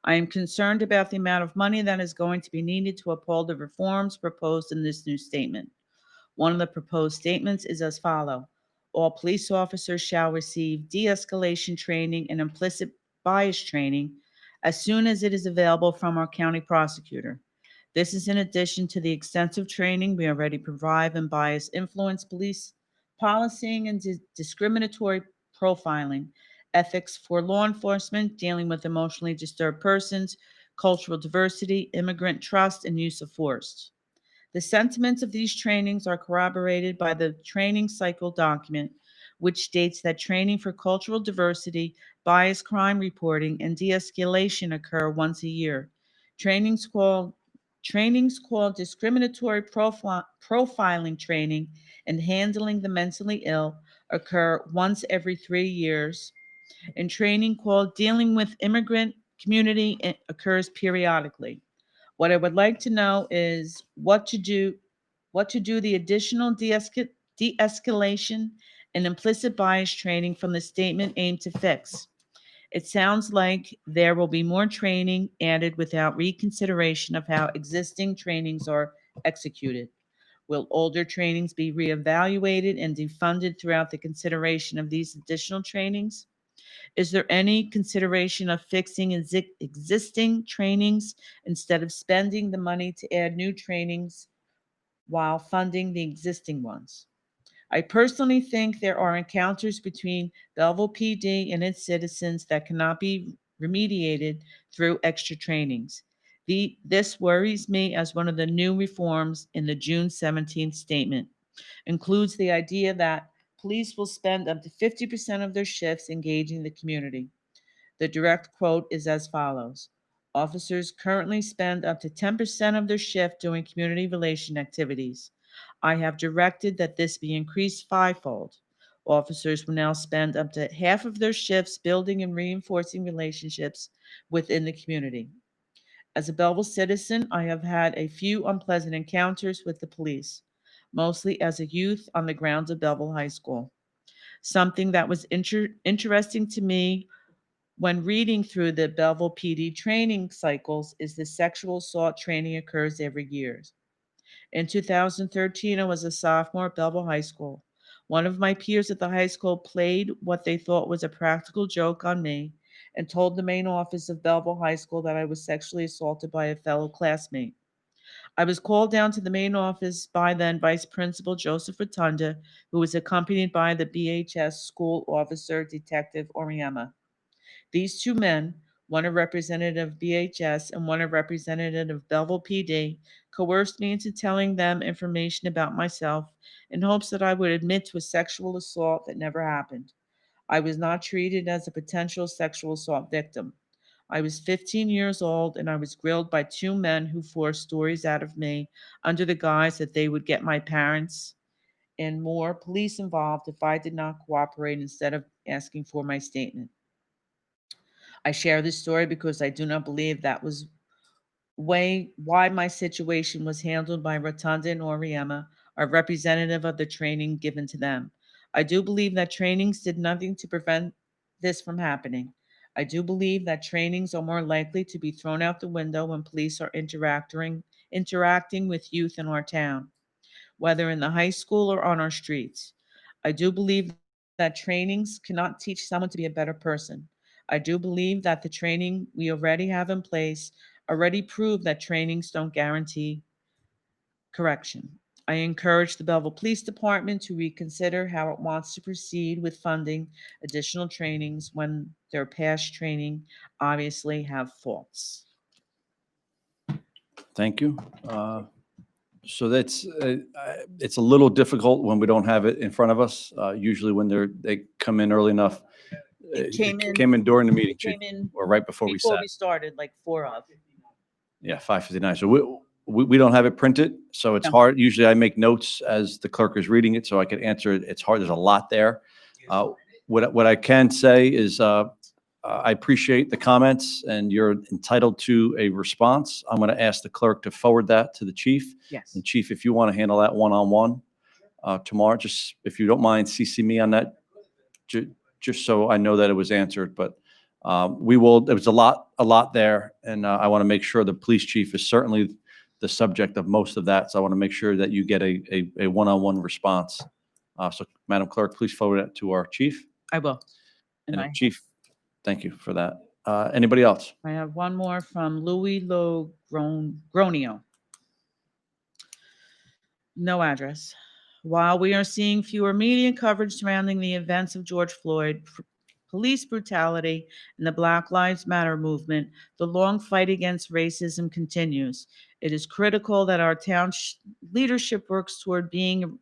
I am concerned about the amount of money that is going to be needed to uphold the reforms proposed in this new statement. One of the proposed statements is as follows. All police officers shall receive de-escalation training and implicit bias training as soon as it is available from our county prosecutor. This is in addition to the extensive training we already provide in bias influence police policing and discriminatory profiling, ethics for law enforcement, dealing with emotionally disturbed persons, cultural diversity, immigrant trust, and use of force. The sentiments of these trainings are corroborated by the training cycle document, which states that training for cultural diversity, bias crime reporting, and de-escalation occur once a year. Trainings called Trainings called discriminatory profiling training and handling the mentally ill occur once every 3 years, and training called dealing with immigrant community occurs periodically. What I would like to know is what to do the additional de-escalation and implicit bias training from the statement aimed to fix. It sounds like there will be more training added without reconsideration of how existing trainings are executed. Will older trainings be reevaluated and defunded throughout the consideration of these additional trainings? Is there any consideration of fixing existing trainings instead of spending the money to add new trainings while funding the existing ones? I personally think there are encounters between Belleville PD and its citizens that cannot be remediated through extra trainings. This worries me as one of the new reforms in the June 17th statement includes the idea that police will spend up to 50% of their shifts engaging the community. The direct quote is as follows. Officers currently spend up to 10% of their shift doing community relation activities. I have directed that this be increased fivefold. Officers will now spend up to half of their shifts building and reinforcing relationships within the community. As a Belleville citizen, I have had a few unpleasant encounters with the police, mostly as a youth on the grounds of Belleville High School. Something that was interesting to me when reading through the Belleville PD training cycles is the sexual assault training occurs every year. In 2013, I was a sophomore at Belleville High School. One of my peers at the high school played what they thought was a practical joke on me and told the main office of Belleville High School that I was sexually assaulted by a fellow classmate. I was called down to the main office by then Vice Principal Joseph Rotunda, who was accompanied by the BHS school officer, Detective Oriema. These two men, one a representative of BHS and one a representative of Belleville PD, coerced me into telling them information about myself in hopes that I would admit to a sexual assault that never happened. I was not treated as a potential sexual assault victim. I was 15 years old and I was grilled by two men who forced stories out of me under the guise that they would get my parents and more police involved if I did not cooperate instead of asking for my statement. I share this story because I do not believe that was why my situation was handled by Rotunda and Oriema, a representative of the training given to them. I do believe that trainings did nothing to prevent this from happening. I do believe that trainings are more likely to be thrown out the window when police are interacting with youth in our town, whether in the high school or on our streets. I do believe that trainings cannot teach someone to be a better person. I do believe that the training we already have in place already prove that trainings don't guarantee correction. I encourage the Belleville Police Department to reconsider how it wants to proceed with funding additional trainings when their past training obviously have faults. Thank you. So it's a little difficult when we don't have it in front of us. Usually when they come in early enough. It came in- Came in during the meeting, Chief, Came in or right before we before sat. we started, like 4 of. Yeah, 5:59. So we don't have it printed, so it's No. hard. Usually I make notes as the clerk is reading it, so I can answer it. It's hard. There's a lot there. What I can say is, I appreciate the comments and you're entitled to a response. I'm going to ask the clerk to forward that to the chief. Yes. And chief, if you want to handle that one-on-one, tomorrow, just if you don't mind, CC me on that, just so I know that it was answered. But there was a lot there, and I want to make sure the police chief is certainly the subject of most of that. So I want to make sure that you get a one-on-one response. So Madam Clerk, please forward it to our chief. I will. And And Chief, thank you for that. Anybody else? I have one more from Louis Logronio. No address. While we are seeing fewer media coverage surrounding the events of George Floyd, police brutality, and the Black Lives Matter movement, the long fight against racism continues. It is critical that our town leadership works toward being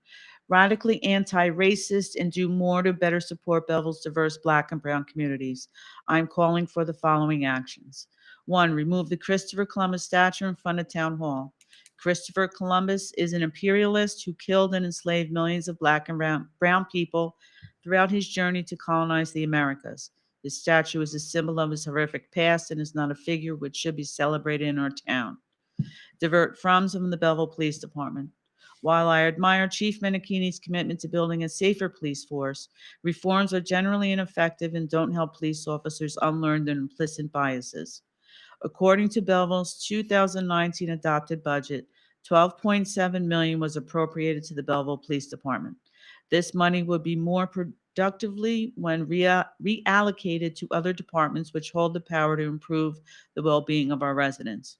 radically anti-racist and do more to better support Belleville's diverse Black and Brown communities. I'm calling for the following actions. 1, remove the Christopher Columbus statue in front of Town Hall. Christopher Columbus is an imperialist who killed and enslaved millions of black and brown people throughout his journey to colonize the Americas. This statue is a symbol of his horrific past and is not a figure which should be celebrated in our town. Divert funds from the Belleville Police Department. While I admire Chief Menachini's commitment to building a safer police force, reforms are generally ineffective and don't help police officers unlearn their implicit biases. According to Belleville's 2019 adopted budget, $12.7 million was appropriated to the Belleville Police Department. This money would be more productively when reallocated to other departments which hold the power to improve the well-being of our residents.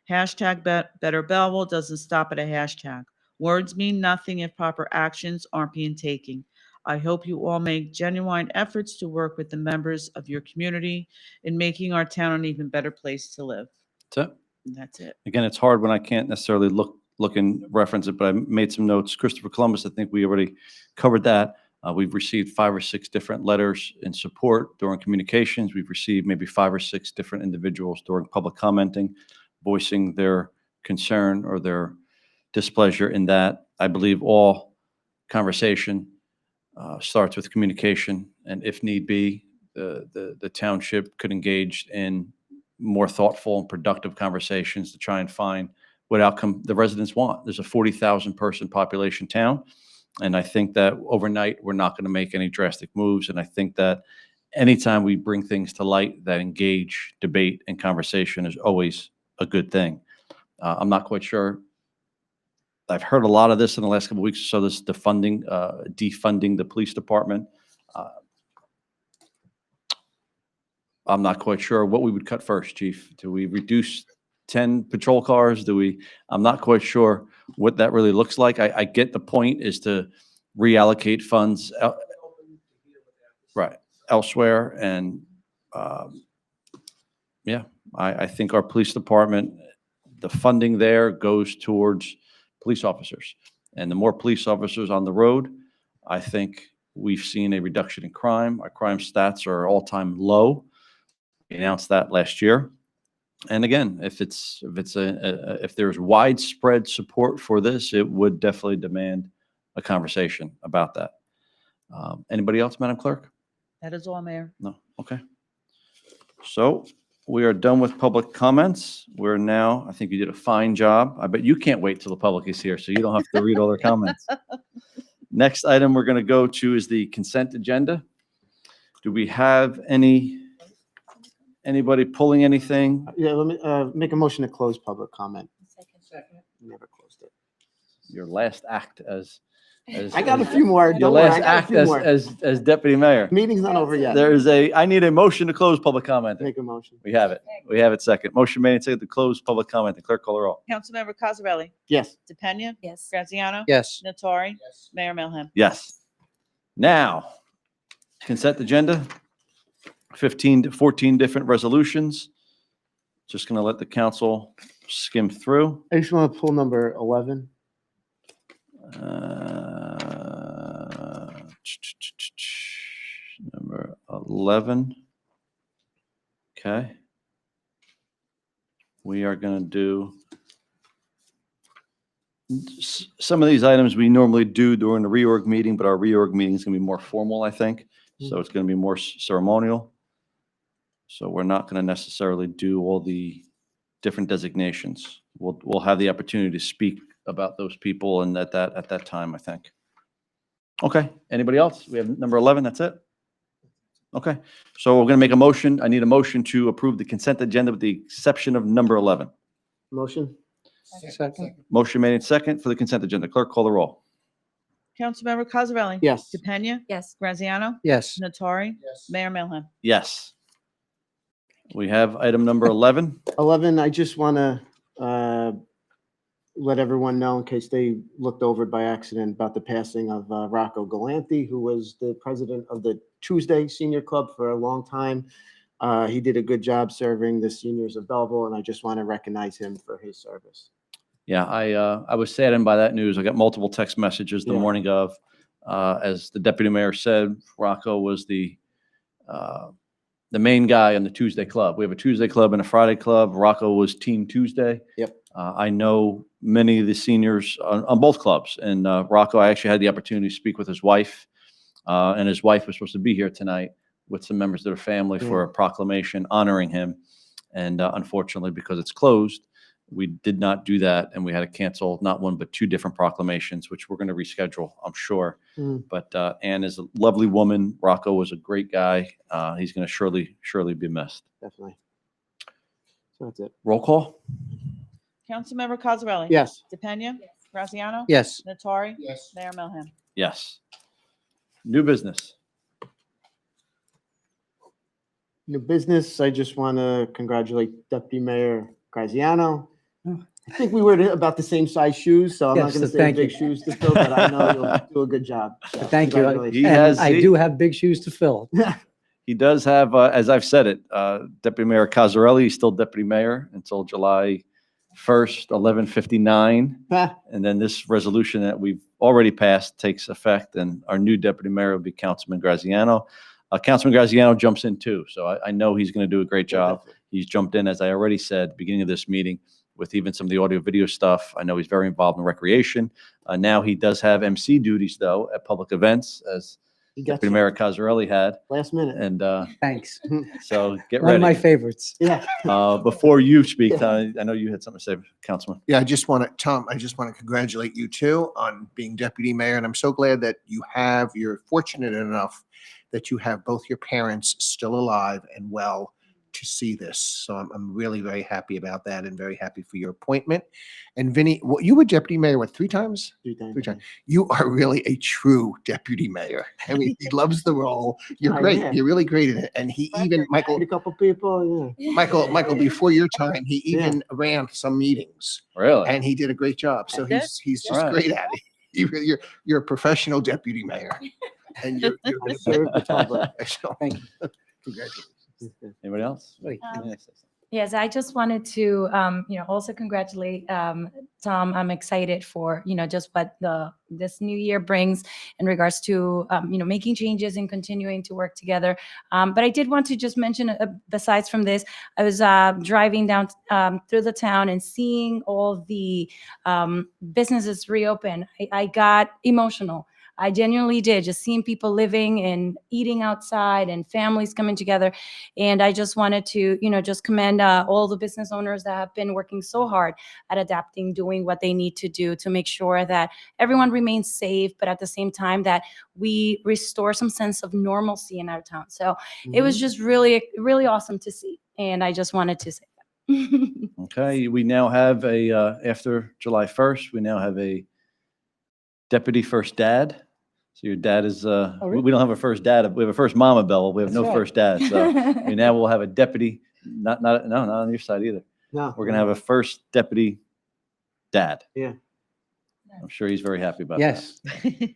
Hashtag Better Belleville doesn't stop at a hashtag. Words mean nothing if proper actions aren't being taken. I hope you all make genuine efforts to work with the members of your community in making our town an even better place to live. That's it. And that's it. Again, it's hard when I can't necessarily look and reference it, but I made some notes. Christopher Columbus, I think we already covered that. We've received 5 or 6 different letters in support during communications. We've received maybe 5 or 6 different individuals during public commenting, voicing their concern or their displeasure in that. I believe all conversation starts with communication, and if need be, the township could engage in more thoughtful and productive conversations to try and find what outcome the residents want. There's a 40,000 person population town, and I think that overnight we're not going to make any drastic moves. And I think that anytime we bring things to light that engage debate and conversation is always a good thing. I'm not quite sure. I've heard a lot of this in the last couple of weeks. So this defunding the police department. I'm not quite sure what we would cut first, Chief. Do we reduce 10 patrol cars? I'm not quite sure what that really looks like. I get the point is to reallocate funds right elsewhere. And yeah, I think our police department, the funding there goes towards police officers. And the more police officers on the road, I think we've seen a reduction in crime. Our crime stats are all-time low. We announced that last year. And again, if there's widespread support for this, it would definitely demand a conversation about that. Anybody else, Madam Clerk? That is all, Mayor. No? Okay. So we are done with public comments. We're now, I think you did a fine job. I bet you can't wait till the public is here, so you don't have to read all their comments. Next item we're going to go to is the consent agenda. Do we have anybody pulling anything? Yeah, let me make a motion to close public comment. Second. Never closed it. Your last act as I got a few more. your Don't worry, I last got a act few more. as deputy mayor. Meeting's not over yet. I need a motion to close public comment. Make a motion. We have it. We have it second. Motion made and seconded to close public comment. The clerk call the roll. Councilmember Cosarelli? Yes. DePena? Yes. Graziano? Yes. Nattari? Yes. Mayor Melham? Yes. Now, consent agenda, 15 to 14 different resolutions. Just going to let the council skim through. I just want to pull number 11. Number 11. Okay. We are going to do some of these items we normally do during the reorg meeting, but our reorg meeting is going to be more formal, I think. So it's going to be more ceremonial. So we're not going to necessarily do all the different designations. We'll have the opportunity to speak about those people and at that time, I think. Okay, anybody else? We have number 11, that's it? Okay, so we're going to make a motion. I need a motion to approve the consent agenda with the exception of number 11. Motion? Second. Motion made in second for the consent agenda. Clerk, call the roll. Councilmember Cosarelli? Yes. DePena? Yes. Graziano? Yes. Nattari? Yes. Mayor Melham? Yes. We have item number 11. 11, I just want to let everyone know, in case they looked over it by accident, about the passing of Rocco Galanti, who was the president of the Tuesday Senior Club for a long time. He did a good job serving the seniors of Belleville, and I just want to recognize him for his service. Yeah, I was saddened by that news. I got multiple text messages the Yeah. morning of. As the deputy mayor said, Rocco was the the main guy on the Tuesday club. We have a Tuesday club and a Friday club. Rocco was Team Tuesday. Yep. I know many of the seniors on both clubs, and Rocco, I actually had the opportunity to speak with his wife, and his wife was supposed to be here tonight with some members of their family for a proclamation honoring him. And unfortunately, because it's closed, we did not do that, and we had to cancel not one, but two different proclamations, which we're going to reschedule, I'm sure. Mm. But Ann is a lovely woman. Rocco was a great guy. He's going to surely be missed. Definitely. So that's it. Roll call? Councilmember Cosarelli? Yes. DePena? Graziano? Yes. Nattari? Yes. Mayor Melham? Yes. New business. New business, I just want to congratulate Deputy Mayor Graziano. I think we were about the same size shoes, so I'm not Yes, going to so say thank big you. shoes to fill, but I know you'll do a good job. So Thank you. congratulations. He And has- I do have big shoes to fill. He does have, as I've said it, Deputy Mayor Cosarelli is still Deputy Mayor until July 1st, 11:59. And then this resolution that we've already passed takes effect, and our new Deputy Mayor will be Councilman Graziano. Councilman Graziano jumps in too, so I know he's going to do a great job. He's jumped in, as I already said, beginning of this meeting, with even some of the audio video stuff. I know he's very involved in recreation. Now he does have MC duties, though, at public events, as He got Deputy you Mayor Cosarelli had. last minute. And Thanks. so get One of my ready. favorites. Yeah. Before you speak, I know you had something to say, Councilman. Yeah, I just want to, Tom, I just want to congratulate you too on being deputy mayor. And I'm so glad that you're fortunate enough that you have both your parents still alive and well to see this. So I'm really very happy about that and very happy for your appointment. And Vinny, you were deputy mayor, 3 times? 3 times. 3 times. You are really a true deputy mayor. I mean, he loves the role. You're Oh, great. yeah. You're really great at it. And he even, Michael, A couple people, yeah. Michael, before your time, he even ran some meetings. Really? And he did a great job. So That's he's just Alright. great at it. You're a professional deputy mayor. And you're I served the public. so, Thank you. congratulations. Anybody else? Wait. Yes. Yes, I just wanted to, also congratulate Tom. I'm excited for, just what this new year brings in regards to, making changes and continuing to work together. But I did want to just mention, besides from this, I was driving down through the town and seeing all the businesses reopen. I got emotional. I genuinely did, just seeing people living and eating outside and families coming together. And I just wanted to, just commend all the business owners that have been working so hard at adapting, doing what they need to do to make sure that everyone remains safe, but at the same time that we restore some sense of normalcy in our town. So it was just really, really awesome to see. And I just wanted to say that. Okay, we now have after July 1st, we now have a deputy first dad. So your dad is, really? we don't have a first dad. We have a first mama, Bella. We have That's no right. first dad. So we now will have a deputy, no, not on your side either. No. We're going to have a first deputy dad. Yeah. I'm sure he's very happy about that. Yes.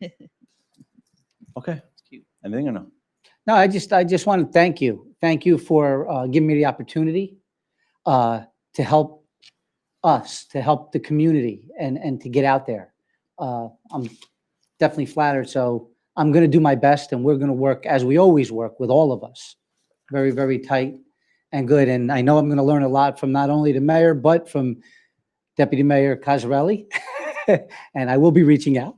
Okay. Anything or no? No, I just want to thank you. Thank you for giving me the opportunity to help us, to help the community and to get out there. I'm definitely flattered. So I'm going to do my best, and we're going to work as we always work with all of us. Very, very tight and good. And I know I'm going to learn a lot from not only the mayor, but from Deputy Mayor Cosarelli. And I will be reaching out.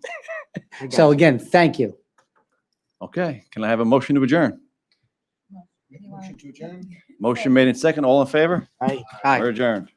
I got So you. again, thank you. Okay. Can I have a motion to adjourn? Motion to adjourn. Motion made in second. All in favor? Aye. We're adjourned.